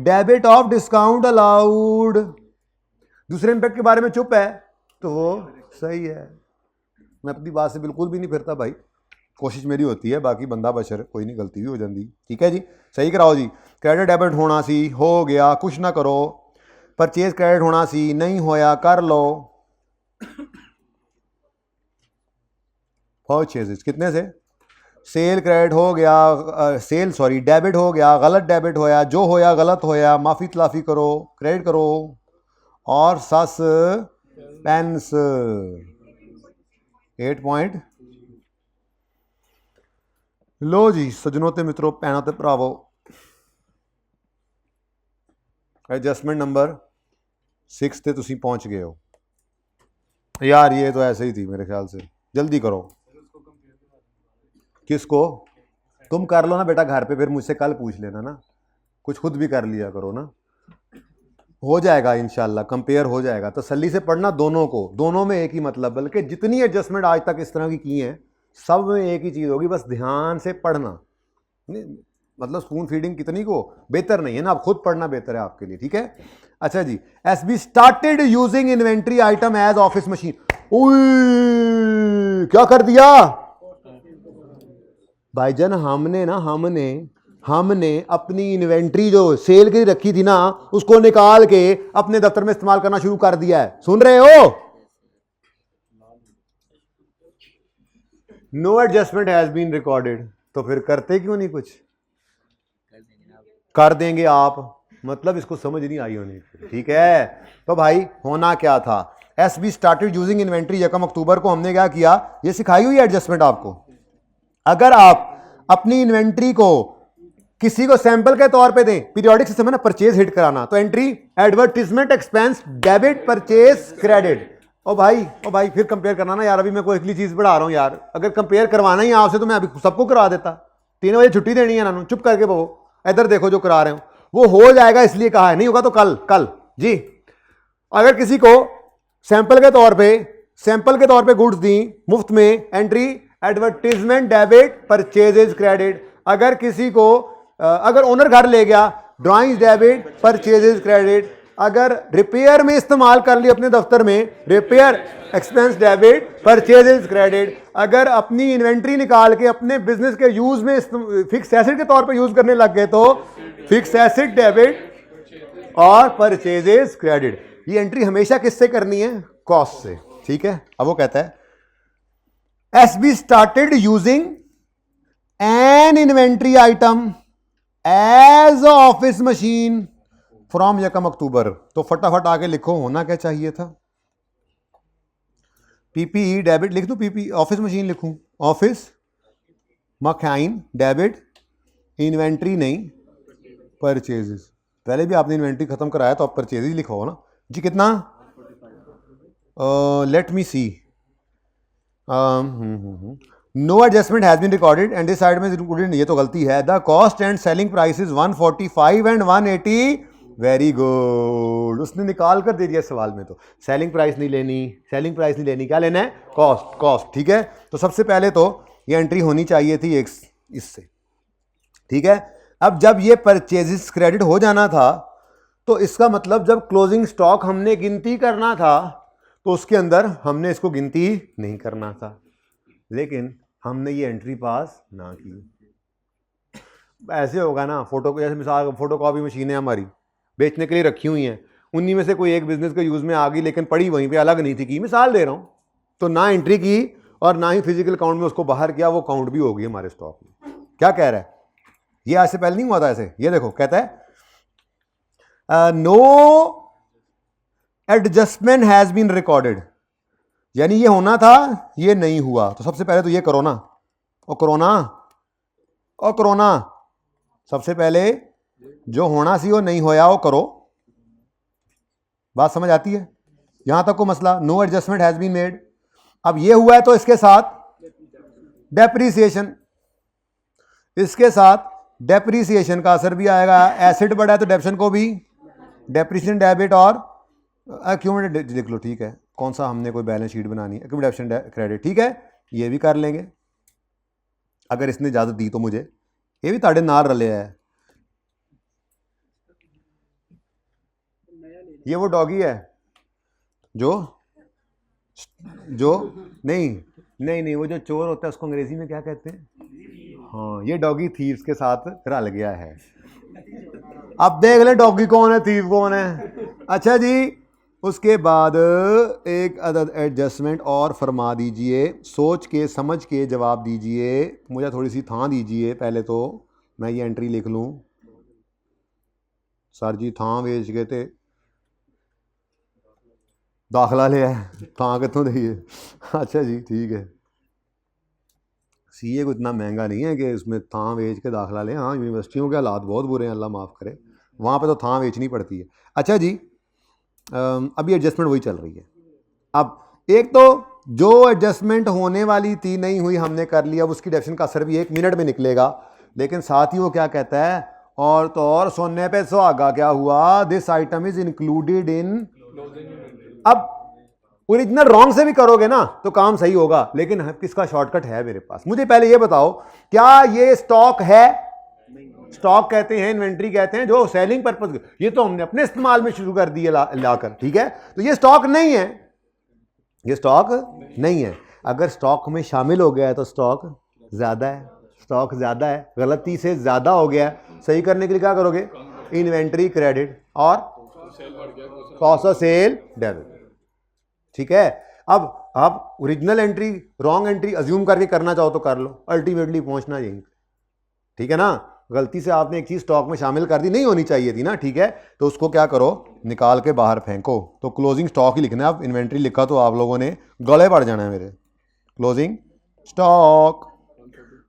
debit of discount allowed। दूसरे इंपैक्ट के बारे में चुप है तो वो सही है। मैं अपनी बात से बिल्कुल भी नहीं फिरता भाई, कोशिश मेरी होती है, बाकी बंदा बशर, कोई नहीं, गलती भी हो जाती। ठीक है जी, सही कराओ जी। क्रेडिट डेबिट होना सी, हो गया, कुछ ना करो। परचेज क्रेडिट होना सी, नहीं होया, कर लो। परचेजेस कितने से? सेल क्रेडिट हो गया, सेल सॉरी डेबिट हो गया, गलत डेबिट होया, जो होया गलत होया, माफी तलाफी करो, क्रेडिट करो और सस पेंस 8 पॉइंट। लो जी सजनों ते मित्रों, भैनों ते भरावो, एडजस्टमेंट नंबर 6 ते तुसी पहुंच गए हो यार। ये तो ऐसे ही थी मेरे ख्याल से, जल्दी करो। किसको? तुम कर लो ना बेटा घर पे, फिर मुझसे कल पूछ लेना ना, कुछ खुद भी कर लिया करो ना, हो जाएगा इंशाल्लाह, कंपेयर हो जाएगा। तसल्ली से पढ़ना दोनों को, दोनों में एक ही मतलब, बल्कि जितनी एडजस्टमेंट आज तक इस तरह की हैं सब में एक ही चीज़ होगी, बस ध्यान से पढ़ना। मतलब स्पून फीडिंग कितनी को बेहतर नहीं है ना, आप खुद पढ़ना बेहतर है आपके लिए। ठीक है, अच्छा जी। SB started using inventory item as office machine. क्या कर दिया भाईजान? हमने अपनी इन्वेंट्री जो सेल की रखी थी ना, उसको निकाल के अपने दफ्तर में इस्तेमाल करना शुरू कर दिया है। सुन रहे हो? No adjustment has been recorded, तो फिर करते क्यों नहीं कुछ? कर देंगे आप, मतलब इसको समझ नहीं आई होनी। ठीक है, तो भाई होना क्या था? एसबी स्टार्टेड यूजिंग इन्वेंट्री, 1 अक्टूबर को हमने क्या किया, ये सिखाई हुई एडजस्टमेंट आपको। अगर आप अपनी इन्वेंट्री को किसी को सैंपल के तौर पे दें, पीरियोडिक सिस्टम है ना, परचेज हिट कराना, तो entry advertisement expense debit purchase credit. ओ भाई फिर कंपेयर करना ना यार, अभी मैं कोई अगली चीज बढ़ा रहा हूं यार। अगर कंपेयर करवाना ही आपसे तो मैं अभी सबको करा देता। 3 बजे छुट्टी देनी है ना, चुप करके वो इधर देखो जो करा रहे हो, वो हो जाएगा, इसलिए कहा है, नहीं होगा तो कल जी। अगर किसी को सैंपल के तौर पे गुड्स दी मुफ्त में, entry advertisement debit purchases credit. अगर किसी को अगर ओनर घर ले गया, ड्राइंग्स डेबिट परचेजेस क्रेडिट। अगर रिपेयर में इस्तेमाल कर ली अपने दफ्तर में, repair expense debit purchases credit. अगर अपनी इन्वेंट्री निकाल के अपने बिजनेस के यूज में फिक्स एसेट के तौर पे यूज करने लग गए, तो फिक्स एसेट डेबिट और परचेजेस क्रेडिट। ये एंट्री हमेशा किससे करनी है? कॉस्ट से। ठीक है, अब वो कहता है SB started using an inventory item as office machine from 1 October. तो फटाफट आगे लिखो, होना क्या चाहिए था? पीपीई डेबिट लिख दूं, पीपी ऑफिस मशीन लिखूं, ऑफिस मशीन डेबिट, इन्वेंट्री नहीं परचेजेस। पहले भी आपने इन्वेंट्री खत्म कराया तो आप परचेजेस लिखो ना जी। कितना? Let me see, no adjustment has been recorded and this side में इंक्लूडेड, ये तो गलती है। The cost and selling prices 145 and 180। Very good, उसने निकाल कर दे दिया सवाल में। तो सेलिंग प्राइस नहीं लेनी, क्या लेना है? कॉस्ट। ठीक है, तो सबसे पहले तो ये एंट्री होनी चाहिए थी एक इससे। ठीक है, अब जब ये परचेजेस क्रेडिट हो जाना था, तो इसका मतलब जब क्लोजिंग स्टॉक हमने गिनती करना था, तो उसके अंदर हमने इसको गिनती नहीं करना था, लेकिन हमने ये एंट्री पास ना की। ऐसे होगा ना, जैसे मिसाल फोटोकॉपी मशीनें हमारी बेचने के लिए रखी हुई हैं, उन्हीं में से कोई एक बिजनेस के यूज में आ गई, लेकिन पड़ी वहीं पे अलग नहीं थी की, मिसाल दे रहा हूं, तो ना एंट्री की और ना ही फिजिकल काउंट में उसको बाहर किया, वो काउंट भी होगी हमारे स्टॉक में। क्या कह रहा है ये? आज से पहले नहीं हुआ था ऐसे। ये देखो कहता है no adjustment has been recorded, यानी ये होना था, ये नहीं हुआ। तो सबसे पहले तो ये करो ना, और कोरोना सबसे पहले जो होना सी वो नहीं होया, वो करो। बात समझ आती है? यहां तक को मसला। No adjustment has been made, अब ये हुआ है तो इसके साथ डेप्रीसिएशन, इसके साथ डेप्रीसिएशन का असर भी आएगा, एसिड बढ़ा है तो डेप्शन को भी, डेप्रीसिएशन डेबिट और एक्यूमुलेटेड देख लो, ठीक है, कौन सा हमने कोई बैलेंस शीट बनानी है, एक्यूमुलेशन क्रेडिट, ठीक है, ये भी कर लेंगे अगर इसने इजाजत दी तो मुझे, ये भी ताड़े नार रले है। ये वो डॉगी है जो जो नहीं नहीं नहीं वो जो चोर होता है उसको अंग्रेजी में क्या कहते हैं? हाँ, ये डॉगी थीव्स के साथ रल गया है। अब देख ले डॉगी कौन है, थीव कौन है। अच्छा जी, उसके बाद एक अदद एडजस्टमेंट और फरमा दीजिए, सोच के समझ के जवाब दीजिए, मुझे थोड़ी सी थां दीजिए, पहले तो मैं ये एंट्री लिख लूँ। सर जी थां बेच के थे दाखला लिया है, थां कितों दईए? अच्छा जी ठीक है, सीए को इतना महंगा नहीं है कि उसमें थां बेच के दाखला लें। हाँ, यूनिवर्सिटियों के हालात बहुत बुरे हैं, अल्लाह माफ़ करे, वहाँ पे तो थां बेचनी पड़ती है। अच्छा जी, अभी एडजस्टमेंट वही चल रही है। अब एक तो जो एडजस्टमेंट होने वाली थी नहीं हुई, हमने कर लिया, अब उसकी डेफिनेशन का असर भी 1 मिनट में निकलेगा। लेकिन साथ ही वो क्या कहता है, और तो और सोने पे सुहागा क्या हुआ, this item is included in. अब ओरिजिनल रॉन्ग से भी करोगे ना तो काम सही होगा, लेकिन किसका शॉर्टकट है मेरे पास? मुझे पहले ये बताओ, क्या ये स्टॉक है? स्टॉक कहते हैं, इन्वेंट्री कहते हैं, जो सेलिंग पर्पज, ये तो हमने अपने इस्तेमाल में शुरू कर दिए लाकर, ठीक है, तो ये स्टॉक नहीं है, ये स्टॉक नहीं है। अगर स्टॉक में शामिल हो गया है तो स्टॉक ज्यादा है, स्टॉक ज्यादा है, गलती से ज्यादा हो गया है, सही करने के लिए क्या करोगे? इन्वेंट्री क्रेडिट और कॉस्ट ऑफ सेल डेबिट, ठीक है। अब आप original entry wrong entry assume करके करना चाहो तो कर लो, अल्टीमेटली पहुंचना यहीं, ठीक है ना। गलती से आपने एक चीज स्टॉक में शामिल कर दी, नहीं होनी चाहिए थी ना, ठीक है, तो उसको क्या करो, निकाल के बाहर फेंको। तो क्लोजिंग स्टॉक ही लिखना है। अब इन्वेंट्री लिखा तो आप लोगों ने गले पड़ जाना है मेरे। क्लोजिंग स्टॉक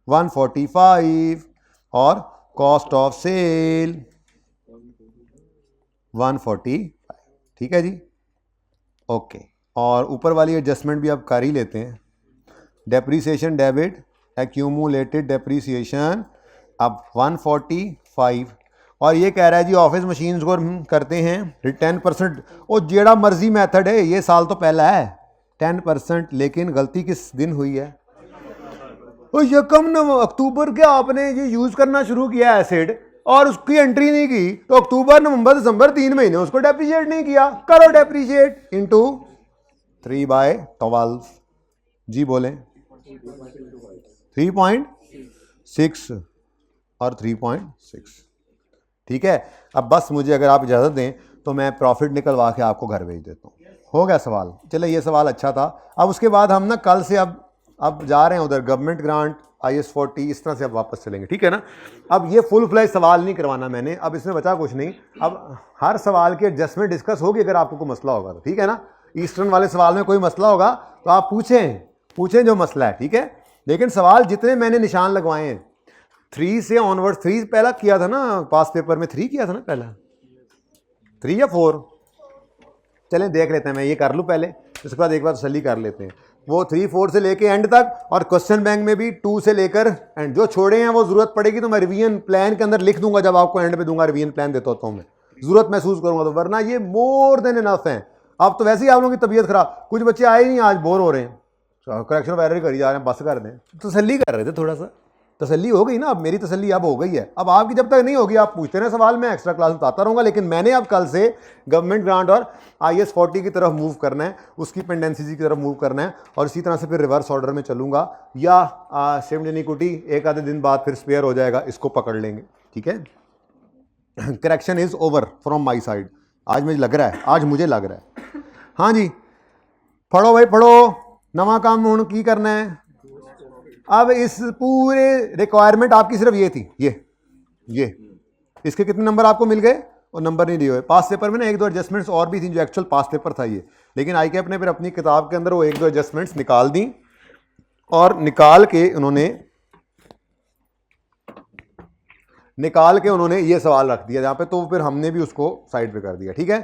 145 और कॉस्ट ऑफ सेल 145, ठीक है जी, ओके। और ऊपर वाली एडजस्टमेंट भी आप कर ही लेते हैं। डेप्रीसिएशन डेबिट, एक्यूमुलेटेड डेप्रीसिएशन अब 145, और ये कह रहा है जी ऑफिस मशीन्स को करते हैं 10%, और जेड़ा मर्जी मेथड है, ये साल तो पहला है 10%, लेकिन गलती किस दिन हुई है? तो यकम अक्टूबर के आपने ये यूज करना शुरू किया एसिड और उसकी एंट्री नहीं की, तो अक्टूबर नवंबर दिसंबर 3 महीने उसको डेप्रीशिएट नहीं किया, करो डेप्रीशिएट इनटू 3/12। जी बोलें, 3.6 और 3.6, ठीक है। अब बस मुझे अगर आप इजाज़त दें तो मैं प्रॉफिट निकलवा के आपको घर भेज देता हूँ। हो गया सवाल? चले, ये सवाल अच्छा था। अब उसके बाद हम ना कल से अब जा रहे हैं उधर गवर्नमेंट ग्रांट, IS 40, इस तरह से अब वापस चलेंगे, ठीक है ना। अब ये फुल फ्लैश सवाल नहीं करवाना मैंने, अब इसमें बचा कुछ नहीं। अब हर सवाल की एडजस्टमेंट डिस्कस होगी अगर आपको कोई मसला होगा तो, ठीक है ना। ईस्टर्न वाले सवाल में कोई मसला होगा तो आप पूछें जो मसला है, ठीक है। लेकिन सवाल जितने मैंने निशान लगवाए हैं 3 से ऑनवर्ड, 3 पहला किया था ना पास पेपर में, 3 किया था ना पहला, 3 या 4, चलें देख लेते हैं, मैं ये कर लूँ पहले, उसके बाद एक बार तसल्ली कर लेते हैं। वो 3, 4 से लेके एंड तक, और क्वेश्चन बैंक में भी 2 से लेकर एंड, जो छोड़े हैं वो जरूरत पड़ेगी तो मैं रिवीजन प्लान के अंदर लिख दूंगा, जब आपको एंड पे दूंगा रिवीजन प्लान देता होता हूँ मैं, जरूरत महसूस करूंगा तो, वरना ये मोर देन इनफ है। अब तो वैसे ही आप लोगों की तबीयत खराब, कुछ बच्चे आए नहीं आज, बोर हो रहे हैं, करेक्शन ऑफ एरर करी जा रहे हैं, बस कर दें, तसल्ली कर रहे थे, थोड़ा सा तसल्ली हो गई ना। अब मेरी तसल्ली अब हो गई है, अब आपकी जब तक नहीं होगी आप पूछते रहे सवाल, मैं एक्स्ट्रा क्लास बताता रहूँगा। लेकिन मैंने अब कल से गवर्नमेंट ग्रांट और IS 40 की तरफ मूव करना है, उसकी पेंडेंसीज की तरफ मूव करना है, और इसी तरह से फिर रिवर्स ऑर्डर में चलूँगा, या सेम इक्विटी एक आधे दिन बाद फिर स्पेयर हो जाएगा, इसको पकड़ लेंगे, ठीक है। Correction is over from my side, आज मुझे लग रहा है, आज मुझे लग रहा है। हाँ जी, पढ़ो भाई पढ़ो, नवा काम हूँ की करना है। अब इस पूरे रिक्वायरमेंट आपकी सिर्फ ये थी, ये इसके कितने नंबर आपको मिल गए? और नंबर नहीं दिए हुए। पास पेपर में ना 1-2 एडजस्टमेंट्स और भी थी जो एक्चुअल पास पेपर था ये, लेकिन ICAP ने फिर अपनी किताब के अंदर वो 1-2 एडजस्टमेंट्स निकाल दी, और निकाल के उन्होंने ये सवाल रख दिया जहाँ पे, तो फिर हमने भी उसको साइड पे कर दिया, ठीक है।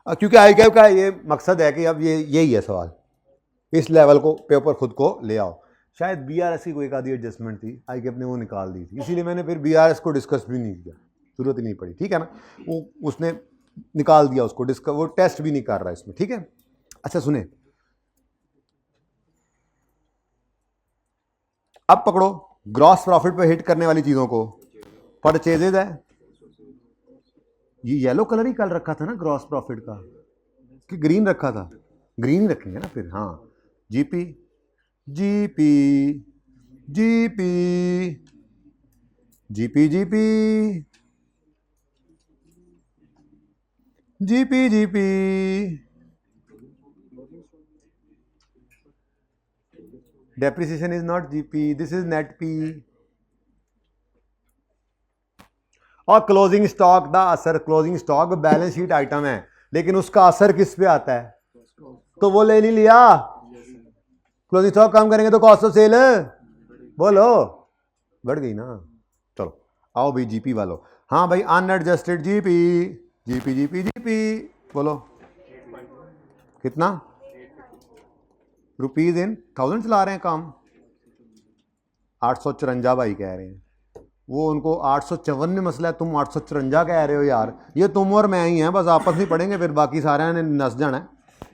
क्योंकि ICAP का ये मकसद है कि अब ये यही है सवाल, इस लेवल को पेपर खुद को ले आओ। शायद बीआरएस की कोई एक आधी एडजस्टमेंट थी, आई कैप ने वो निकाल दी थी, इसीलिए मैंने फिर बीआरएस को डिस्कस भी नहीं किया, जरूरत ही नहीं पड़ी, ठीक है ना, वो उसने निकाल दिया उसको, वो टेस्ट भी नहीं कर रहा इसमें, ठीक है। अच्छा सुने, अब पकड़ो ग्रॉस प्रॉफिट पे हिट करने वाली चीजों को। परचेजेज है, ये येलो कलर ही कल रखा था ना ग्रॉस प्रॉफिट का, कि ग्रीन रखा था, ग्रीन ही रखेंगे ना फिर, हाँ। GP GP GP GP GP GP GP depreciation is not GP, this is net P. और क्लोजिंग स्टॉक दा असर, closing stock balance sheet item है, लेकिन उसका असर किस पे आता है, तो वो ले नहीं लिया। क्लोजिंग स्टॉक कम करेंगे तो कॉस्ट ऑफ सेल बोलो बढ़ गई ना। चलो आओ भाई जीपी वालों, हाँ भाई unadjusted GP GP GP GP बोलो कितना, रुपीज इन थाउजेंड चला रहे हैं काम, 854 भाई कह रहे हैं, वो उनको 854 में मसला है, तुम 854 कह रहे हो यार, ये तुम और मैं ही हैं, बस आपस में पढ़ेंगे फिर बाकी सारे ने नस जाना है,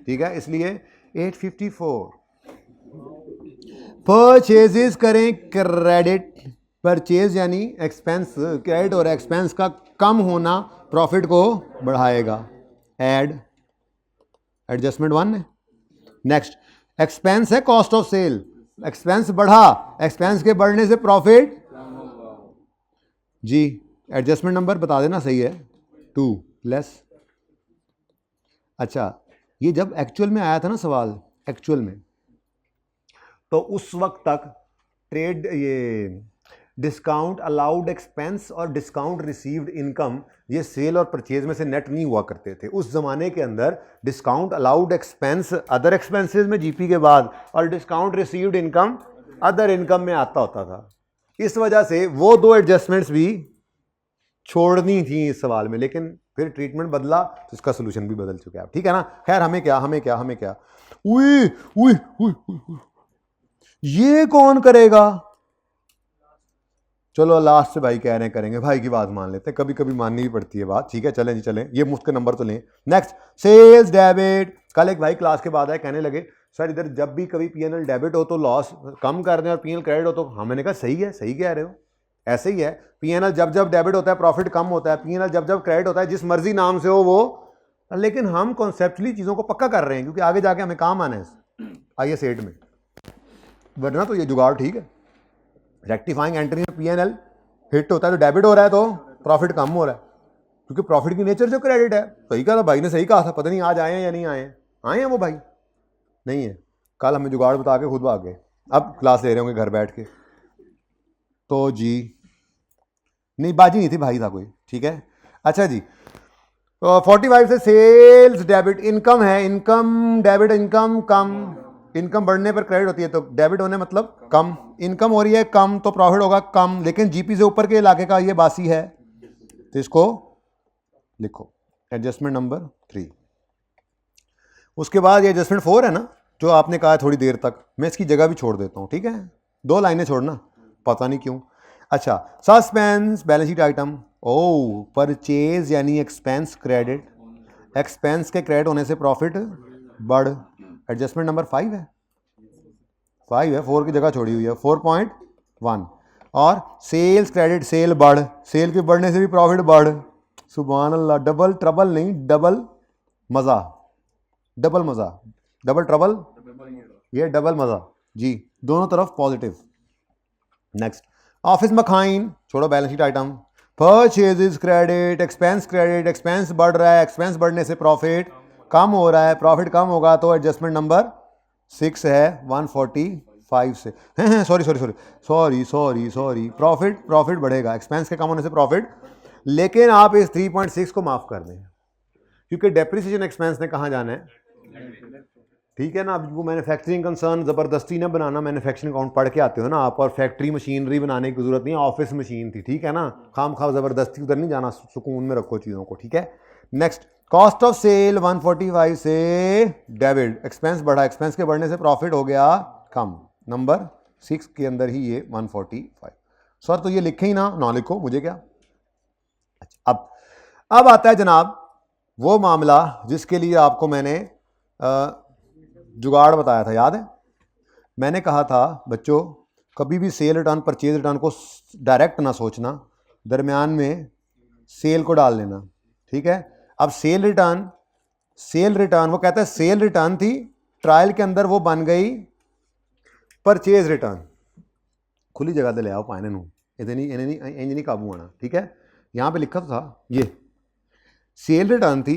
ठीक है। इसलिए 854 परचेजेस करें क्रेडिट, परचेज यानी एक्सपेंस, क्रेडिट और एक्सपेंस का कम होना प्रॉफिट को बढ़ाएगा, एड एडजस्टमेंट 1 है। नेक्स्ट एक्सपेंस है कॉस्ट ऑफ सेल, एक्सपेंस बढ़ा, एक्सपेंस के बढ़ने से प्रॉफिट जी, एडजस्टमेंट नंबर बता देना सही है 2 लेस। अच्छा ये जब एक्चुअल में आया था ना सवाल, एक्चुअल में, तो उस वक्त तक ट्रेड ये डिस्काउंट अलाउड एक्सपेंस और डिस्काउंट रिसीव्ड इनकम ये सेल और परचेज में से नेट नहीं हुआ करते थे। उस जमाने के अंदर discount allowed expense other expenses में जीपी के बाद और discount received income other income में आता होता था। इस वजह से वो दो एडजस्टमेंट्स भी छोड़नी थी इस सवाल में, लेकिन फिर ट्रीटमेंट बदला तो इसका सोल्यूशन भी बदल चुका है, ठीक है ना। खैर हमें क्या उई उई उई उई ये कौन करेगा, चलो लास्ट से भाई कह रहे हैं करेंगे, भाई की बात मान लेते हैं, कभी कभी माननी भी पड़ती है बात, ठीक है। चलें जी चलें, ये मुफ्त के नंबर तो लें। नेक्स्ट सेल्स डेबिट, कल एक भाई क्लास के बाद आए कहने लगे सर इधर जब भी कभी पीएनएल डेबिट हो तो लॉस कम कर दें और पीएनएल क्रेडिट हो तो, हाँ मैंने कहा सही है, सही कह रहे हो, ऐसे ही है। पीएनएल जब जब डेबिट होता है प्रॉफिट कम होता है, पीएनएल जब जब क्रेडिट होता है जिस मर्जी नाम से हो वो, लेकिन हम कॉन्सेप्चुअली चीज़ों को पक्का कर रहे हैं क्योंकि आगे जाके हमें काम आना है आइए सेट में, वरना तो ये जुगाड़ ठीक है। रेक्टिफाइंग एंट्री में पीएनएल हिट होता है तो डेबिट हो रहा है तो प्रॉफिट कम हो रहा है, क्योंकि प्रॉफिट की नेचर जो क्रेडिट है। सही कहा था भाई ने, सही कहा था, पता नहीं आज आए हैं या नहीं आए हैं वो भाई, नहीं है, कल हमें जुगाड़ बता के खुद भाग गए, अब क्लास ले रहे होंगे घर बैठ के। तो जी नहीं बाजी नहीं थी, भाई था कोई, ठीक है। अच्छा जी 45 से सेल्स डेबिट इनकम है, इनकम डेबिट इनकम कम, इनकम बढ़ने पर क्रेडिट होती है तो डेबिट होने मतलब कम, इनकम हो रही है कम तो प्रॉफिट होगा कम, लेकिन जीपी से ऊपर के इलाके का ये बासी है तो इसको लिखो एडजस्टमेंट नंबर 3। उसके बाद ये एडजस्टमेंट 4 है ना जो आपने कहा थोड़ी देर तक, मैं इसकी जगह भी छोड़ देता हूँ, ठीक है, 2 लाइनें छोड़ना, पता नहीं क्यों। अच्छा सस्पेंस बैलेंस शीट आइटम, ओ परचेज यानी एक्सपेंस क्रेडिट, एक्सपेंस के क्रेडिट होने से प्रॉफिट बढ़, एडजस्टमेंट नंबर 5 है, 4 की जगह छोड़ी हुई है 4.1। और सेल्स क्रेडिट सेल बढ़, सेल के बढ़ने से भी प्रॉफिट बढ़, सुभान अल्लाह, डबल ट्रबल नहीं डबल मज़ा, डबल मज़ा, डबल ट्रबल ये डबल मज़ा जी, दोनों तरफ पॉजिटिव। नेक्स्ट ऑफिस मखाइन, छोड़ो balance sheet item, purchases credit expense बढ़ रहा है, एक्सपेंस बढ़ने से प्रॉफिट कम हो रहा है, प्रॉफिट कम होगा तो एडजस्टमेंट नंबर 6 है 145 से, हैं सॉरी प्रॉफिट बढ़ेगा, एक्सपेंस के कम होने से प्रॉफिट, लेकिन आप इस 3.6 को माफ कर दें क्योंकि डेप्रिसिएशन एक्सपेंस ने कहाँ जाना है, ठीक है ना। अब वो मैन्युफैक्चरिंग कंसर्न ज़बरदस्ती ना बनाना, मैन्युफैक्चरिंग अकाउंट पढ़ के आते हो ना आप, और फैक्ट्री मशीनरी बनाने की जरूरत नहीं, ऑफिस मशीन थी, ठीक है ना, खाम ज़बरदस्ती उधर नहीं जाना, सुकून में रखो चीज़ों को, ठीक है। नेक्स्ट कॉस्ट ऑफ सेल 145 से डेबिट, एक्सपेंस बढ़ा, एक्सपेंस के बढ़ने से प्रॉफिट हो गया कम, नंबर 6 के अंदर ही ये 145। सर तो ये लिखे ही ना लिखो, मुझे क्या। अच्छा, अब आता है जनाब वो मामला जिसके लिए आपको मैंने जुगाड़ बताया था, याद है? मैंने कहा था बच्चों कभी भी सेल रिटर्न परचेज रिटर्न को डायरेक्ट ना सोचना, दरमियान में सेल को डाल लेना, ठीक है। अब सेल रिटर्न वो कहता है सेल रिटर्न थी, ट्रायल के अंदर वो बन गई परचेज रिटर्न। खुली जगह से ले आओ पाने नू, इंज नहीं काबू आना, ठीक है। यहाँ पे लिखा था ये सेल रिटर्न थी।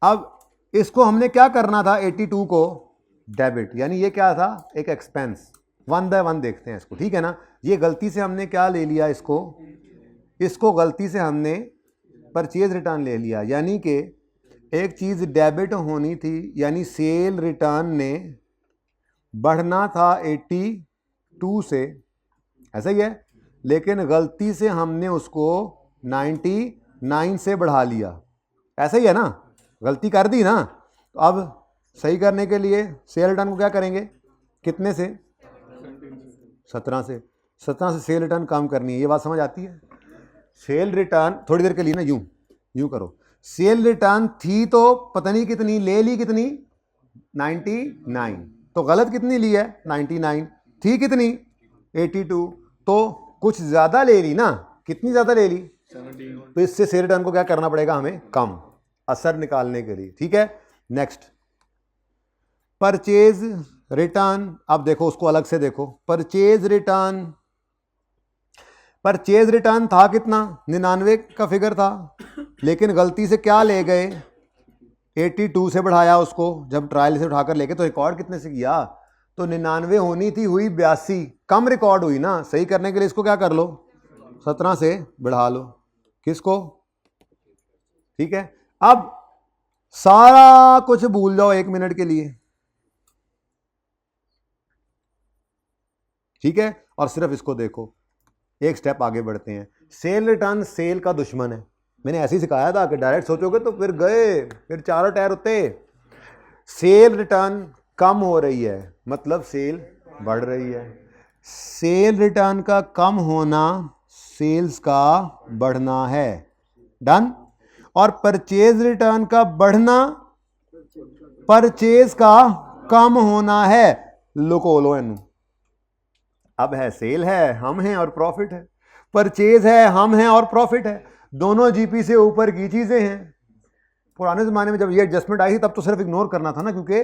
अब इसको हमने क्या करना था, 82 को डेबिट, यानी ये क्या था, एक एक्सपेंस। 1 बाय 1 देखते हैं इसको, ठीक है ना। ये गलती से हमने क्या ले लिया, इसको गलती से हमने परचेज रिटर्न ले लिया, यानी कि एक चीज़ डेबिट होनी थी, यानी सेल रिटर्न ने बढ़ना था 82 से, ऐसा ही है, लेकिन गलती से हमने उसको 99 से बढ़ा लिया, ऐसा ही है ना, गलती कर दी ना। तो अब सही करने के लिए सेल रिटर्न को क्या करेंगे, कितने से, 17 से सेल रिटर्न कम करनी है, ये बात समझ आती है। सेल रिटर्न थोड़ी देर के लिए ना यूं करो, सेल रिटर्न थी तो पता नहीं कितनी ले ली, कितनी 99, तो गलत कितनी ली है 99, थी कितनी 82, तो कुछ ज़्यादा ले ली ना, कितनी ज़्यादा ले ली 17। तो इससे सेल रिटर्न को क्या करना पड़ेगा हमें, कम, असर निकालने के लिए, ठीक है। नेक्स्ट परचेज रिटर्न, अब देखो उसको अलग से देखो, परचेज रिटर्न था कितना, 99 का फिगर था, लेकिन गलती से क्या ले गए, 82 से बढ़ाया उसको, जब ट्रायल से उठाकर लेके, तो रिकॉर्ड कितने से किया, तो 99 होनी थी, हुई 82, कम रिकॉर्ड हुई ना। सही करने के लिए इसको क्या कर लो, 17 से बढ़ा लो, किसको, ठीक है। अब सारा कुछ भूल जाओ 1 मिनट के लिए, ठीक है, और सिर्फ इसको देखो, एक स्टेप आगे बढ़ते हैं। सेल रिटर्न सेल का दुश्मन है, मैंने ऐसे ही सिखाया था कि डायरेक्ट सोचोगे तो फिर गए, फिर चारों टायर उठते। सेल रिटर्न कम हो रही है, मतलब सेल बढ़ रही है। सेल रिटर्न का कम होना सेल्स का बढ़ना है, डन। और परचेज रिटर्न का बढ़ना परचेज का कम होना है, लो एनू। अब है सेल है, हम हैं और प्रॉफिट है, परचेज है, हम हैं और प्रॉफिट है, दोनों जीपी से ऊपर की चीजें हैं। पुराने जमाने में जब ये एडजस्टमेंट आई थी तब तो सिर्फ इग्नोर करना था ना, क्योंकि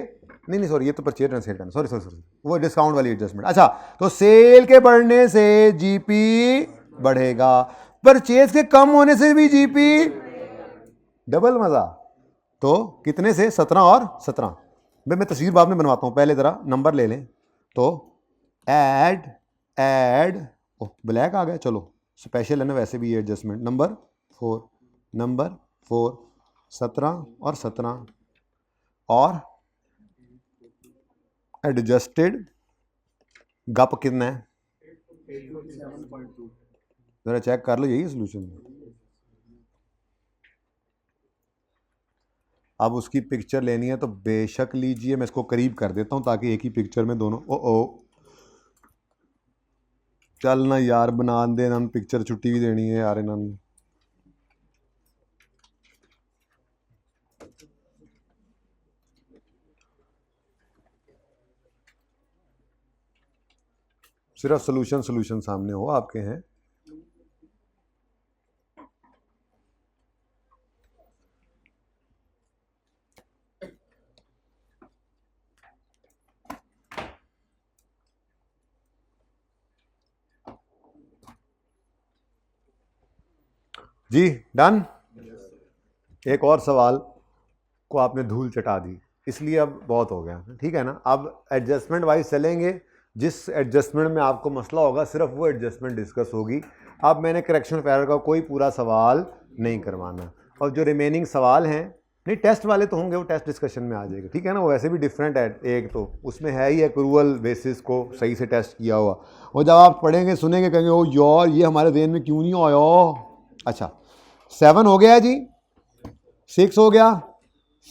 नहीं सॉरी, ये तो परचेज एंड सेल, सॉरी वो डिस्काउंट वाली एडजस्टमेंट। अच्छा, तो सेल के बढ़ने से जीपी बढ़ेगा, परचेज के कम होने से भी जीपी, डबल मजा। तो कितने से, 17 और 17। भाई मैं तस्वीर बाद में बनवाता हूं, पहले जरा नंबर ले लें। तो ऐड ब्लैक आ गया, चलो स्पेशल है ना वैसे भी ये एडजस्टमेंट। नंबर 4 17 और 17 और एडजस्टेड गप कितना है, जरा चेक कर लो, यही सोल्यूशन। अब उसकी पिक्चर लेनी है तो बेशक लीजिए, मैं इसको करीब कर देता हूं ताकि एक ही पिक्चर में दोनों, चल ना यार, बना दे ना, पिक्चर छुट्टी भी देनी है यार इन्होंने। सिर्फ सोल्यूशन सामने हो आपके हैं। जी डन। एक और सवाल को आपने धूल चटा दी, इसलिए अब बहुत हो गया, ठीक है ना। अब एडजस्टमेंट वाइज चलेंगे, जिस एडजस्टमेंट में आपको मसला होगा सिर्फ वो एडजस्टमेंट डिस्कस होगी। अब मैंने करेक्शन ऑफ एरर का कोई पूरा सवाल नहीं करवाना, और जो रिमेनिंग सवाल हैं, नहीं टेस्ट वाले तो होंगे, वो टेस्ट डिस्कशन में आ जाएगा, ठीक है ना। वो वैसे भी डिफरेंट है, एक तो उसमें है ही एक्रूअल बेसिस को सही से टेस्ट किया हुआ, और जब आप पढ़ेंगे सुनेंगे कहेंगे ओ यार ये हमारे देन में क्यों नहीं आया। अच्छा 7 हो गया जी, 6 हो गया,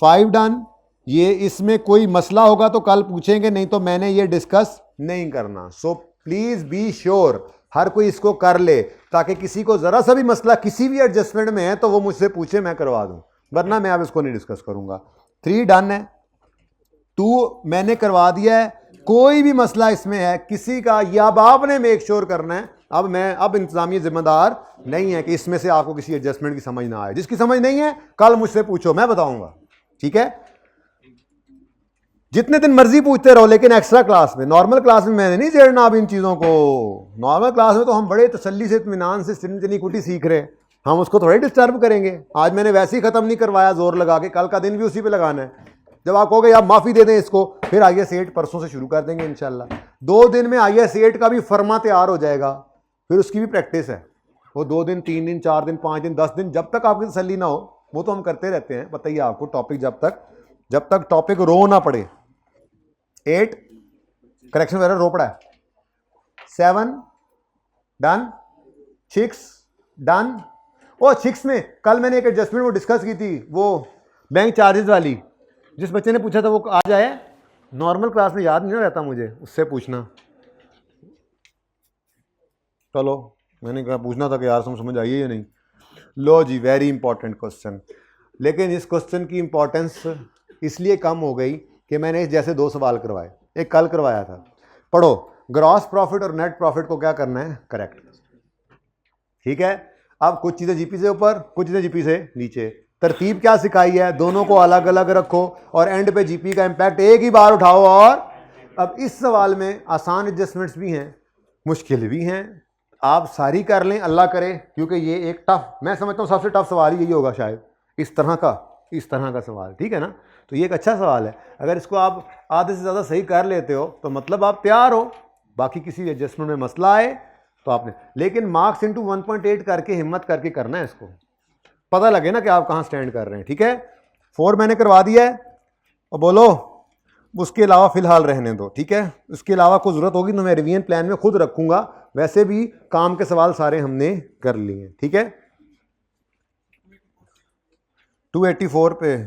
5 डन। ये इसमें कोई मसला होगा तो कल पूछेंगे, नहीं तो मैंने ये डिस्कस नहीं करना। सो प्लीज बी श्योर हर कोई इसको कर ले, ताकि किसी को जरा सा भी मसला किसी भी एडजस्टमेंट में है तो वो मुझसे पूछे, मैं करवा दूं, वरना मैं अब इसको नहीं डिस्कस करूंगा। 3 डन है, 2 मैंने करवा दिया है। कोई भी मसला इसमें है किसी का, या अब आपने मेक श्योर करना है, अब इंतजामी जिम्मेदार नहीं है कि इसमें से आपको किसी एडजस्टमेंट की समझ ना आए। जिसकी समझ नहीं है कल मुझसे पूछो, मैं बताऊंगा, ठीक है। जितने दिन मर्जी पूछते रहो, लेकिन एक्स्ट्रा क्लास में, नॉर्मल क्लास में मैंने नहीं छेड़ना अब इन चीज़ों को। नॉर्मल क्लास में तो हम बड़े तसल्ली से, इत्मीनान से सिंपली कुटी सीख रहे हैं, हम उसको थोड़े डिस्टर्ब करेंगे। आज मैंने वैसे ही ख़त्म नहीं करवाया जोर लगा के, कल का दिन भी उसी पे लगाना है। जब आप कहोगे आप माफ़ी दे दें इसको, फिर IAS 8 परसों से शुरू कर देंगे इंशाल्लाह। 2 दिन में IAS 8 का भी फर्मा तैयार हो जाएगा, फिर उसकी भी प्रैक्टिस है। वो 2 दिन, 3 दिन, 4 दिन, 5 दिन, 10 दिन, जब तक आपकी तसल्ली ना हो, वो तो हम करते रहते हैं, बताइए आपको टॉपिक, जब तक टॉपिक रो ना पड़े। 8 करेक्शन वगैरह रो पड़ा है। 7 डन, 6 डन। ओ 6 में कल मैंने एक एडजस्टमेंट वो डिस्कस की थी, वो बैंक चार्जेस वाली, जिस बच्चे ने पूछा था वो आ जाए। नॉर्मल क्लास में याद नहीं रहता मुझे, उससे पूछना। चलो मैंने कहा पूछना था कि यार समझ आई या नहीं। लो जी, वेरी इंपॉर्टेंट क्वेश्चन। लेकिन इस क्वेश्चन की इंपॉर्टेंस इसलिए कम हो गई कि मैंने जैसे 2 सवाल करवाए, एक कल करवाया था। पढ़ो, ग्रॉस प्रॉफिट और नेट प्रॉफिट को क्या करना है, करेक्ट, ठीक है। अब कुछ चीज़ें जीपी से ऊपर, कुछ चीज़ें जीपी से नीचे। तरतीब क्या सिखाई है, दोनों को अलग अलग रखो और एंड पे जीपी का इम्पैक्ट एक ही बार उठाओ। और अब इस सवाल में आसान एडजस्टमेंट्स भी हैं, मुश्किल भी हैं, आप सारी कर लें, अल्लाह करे, क्योंकि ये एक टफ, मैं समझता हूँ सबसे टफ सवाल ही यही होगा शायद, इस तरह का सवाल, ठीक है ना। तो ये एक अच्छा सवाल है, अगर इसको आप आधे से ज़्यादा सही कर लेते हो तो मतलब आप तैयार हो। बाकी किसी एडजस्टमेंट में मसला आए तो आपने, लेकिन मार्क्स इंटू 1.8 करके हिम्मत करके करना है, इसको पता लगे ना कि आप कहाँ स्टैंड कर रहे हैं, ठीक है। 4 मैंने करवा दिया है, और बोलो उसके अलावा फ़िलहाल रहने दो, ठीक है। उसके अलावा कोई ज़रूरत होगी तो मैं रिवीजन प्लान में खुद रखूँगा, वैसे भी काम के सवाल सारे हमने कर लिए, ठीक है। 284 पे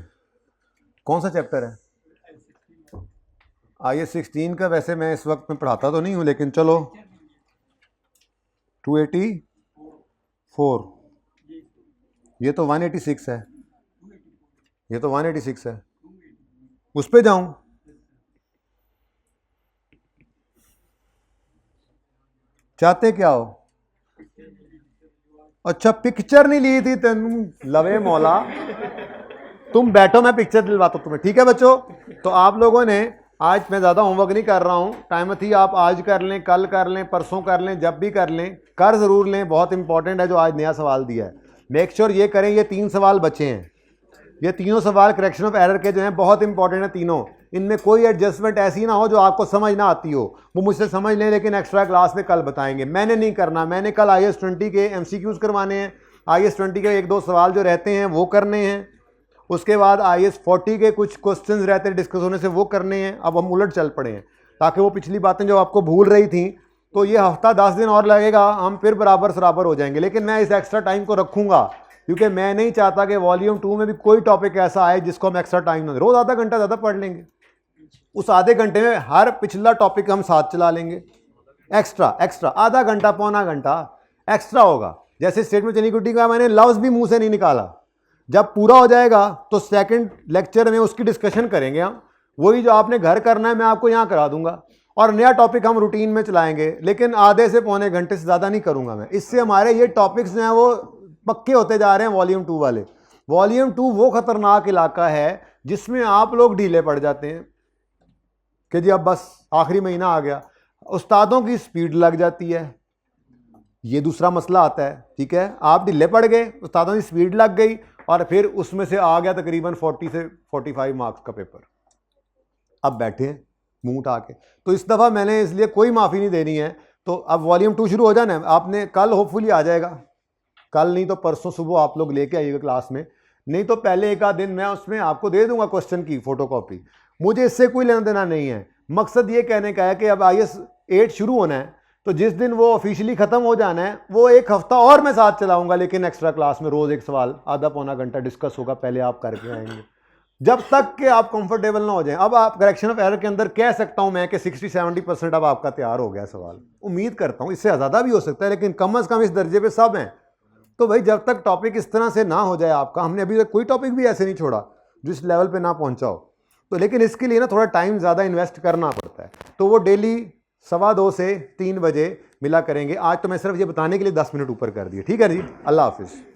कौन सा चैप्टर है, IAS 16 का। वैसे मैं इस वक्त में पढ़ाता तो नहीं हूँ, लेकिन चलो 284, ये तो 186 है, ये तो 186 है, उस पे जाऊं। चाहते क्या हो, अच्छा पिक्चर नहीं ली थी तेनू, लवे मौला, तुम बैठो मैं पिक्चर दिलवाता हूं तुम्हें, ठीक है बच्चों। तो आप लोगों ने, आज मैं ज़्यादा होमवर्क नहीं कर रहा हूं, टाइम थी, आप आज कर लें, कल कर लें, परसों कर लें, जब भी कर लें, कर ज़रूर लें, बहुत इंपॉर्टेंट है जो आज नया सवाल दिया है। मेक श्योर ये करें, ये 3 सवाल बचे हैं, ये तीनों सवाल करेक्शन ऑफ एरर के जो हैं बहुत इंपॉर्टेंट है तीनों। इनमें कोई एडजस्टमेंट ऐसी ना हो जो आपको समझ ना आती हो, वो मुझसे समझ लें, लेकिन एक्स्ट्रा क्लास में कल बताएंगे। मैंने नहीं करना, मैंने कल IAS 20 के MCQs करवाने हैं, IAS 20 के 1-2 सवाल जो रहते हैं वो करने हैं, उसके बाद IAS 40 के कुछ क्वेश्चंस रहते हैं डिस्कस होने से, वो करने हैं। अब हम उलट चल पड़े हैं, ताकि वो पिछली बातें जो आपको भूल रही थी, तो ये हफ्ता 10 दिन और लगेगा, हम फिर बराबर सराबर हो जाएंगे। लेकिन मैं इस एक्स्ट्रा टाइम को रखूँगा, क्योंकि मैं नहीं चाहता कि वॉल्यूम 2 में भी कोई टॉपिक ऐसा आए जिसको हम एक्स्ट्रा टाइम ना दें। रोज़ आधा घंटा ज़्यादा पढ़ लेंगे, उस आधे घंटे में हर पिछला टॉपिक हम साथ चला लेंगे। एक्स्ट्रा आधा घंटा, पौना घंटा एक्स्ट्रा होगा। जैसे स्टेटमेंट इनइक्विटी का मैंने लफ्ज़ भी मुंह से नहीं निकाला, जब पूरा हो जाएगा तो सेकंड लेक्चर में उसकी डिस्कशन करेंगे हम। वही जो आपने घर करना है मैं आपको यहाँ करा दूंगा, और नया टॉपिक हम रूटीन में चलाएंगे, लेकिन आधे से पौने घंटे से ज़्यादा नहीं करूँगा मैं। इससे हमारे ये टॉपिक्स जो हैं वो पक्के होते जा रहे हैं वॉल्यूम 2 वाले। वॉल्यूम 2 वो खतरनाक इलाका है जिसमें आप लोग ढीले पड़ जाते हैं कि जी अब बस आखिरी महीना आ गया, उस्तादों की स्पीड लग जाती है, ये दूसरा मसला आता है, ठीक है। आप ढीले पड़ गए, उस्तादों की स्पीड लग गई, और फिर उसमें से आ गया तकरीबन 40 से 45 मार्क्स का पेपर। अब बैठे हैं मुंह उठा के, तो इस दफ़ा मैंने इसलिए कोई माफ़ी नहीं देनी है। तो अब वॉल्यूम 2 शुरू हो जाना है, आपने कल होपफुली आ जाएगा, कल नहीं तो परसों सुबह आप लोग लेके आइएगा क्लास में, नहीं तो पहले एक आध दिन मैं उसमें आपको दे दूंगा क्वेश्चन की फोटोकॉपी। मुझे इससे कोई लेना देना नहीं है, मकसद ये कहने का है कि अब IAS 8 शुरू होना है, तो जिस दिन वो ऑफिशियली ख़त्म हो जाना है वो एक हफ्ता और मैं साथ चलाऊंगा, लेकिन एक्स्ट्रा क्लास में रोज़ एक सवाल आधा पौना घंटा डिस्कस होगा, पहले आप करके आएंगे। जब तक कि आप कंफर्टेबल ना हो जाएं। अब आप करेक्शन ऑफ एरर के अंदर कह सकता हूं मैं कि 60-70% अब आपका तैयार हो गया सवाल, उम्मीद करता हूं इससे ज़्यादा भी हो सकता है, लेकिन कम अज़ कम इस दर्जे पे सब हैं। तो भाई जब तक टॉपिक इस तरह से ना हो जाए आपका, हमने अभी तक कोई टॉपिक भी ऐसे नहीं छोड़ा जो इस लेवल पे ना पहुंचा हो, तो लेकिन इसके लिए ना थोड़ा टाइम ज़्यादा इन्वेस्ट करना पड़ता है। तो वो डेली 2:15 से 3 बजे मिला करेंगे। आज तो मैं सिर्फ ये बताने के लिए 10 मिनट ऊपर कर दिए। ठीक है जी, अल्लाह हाफिज़।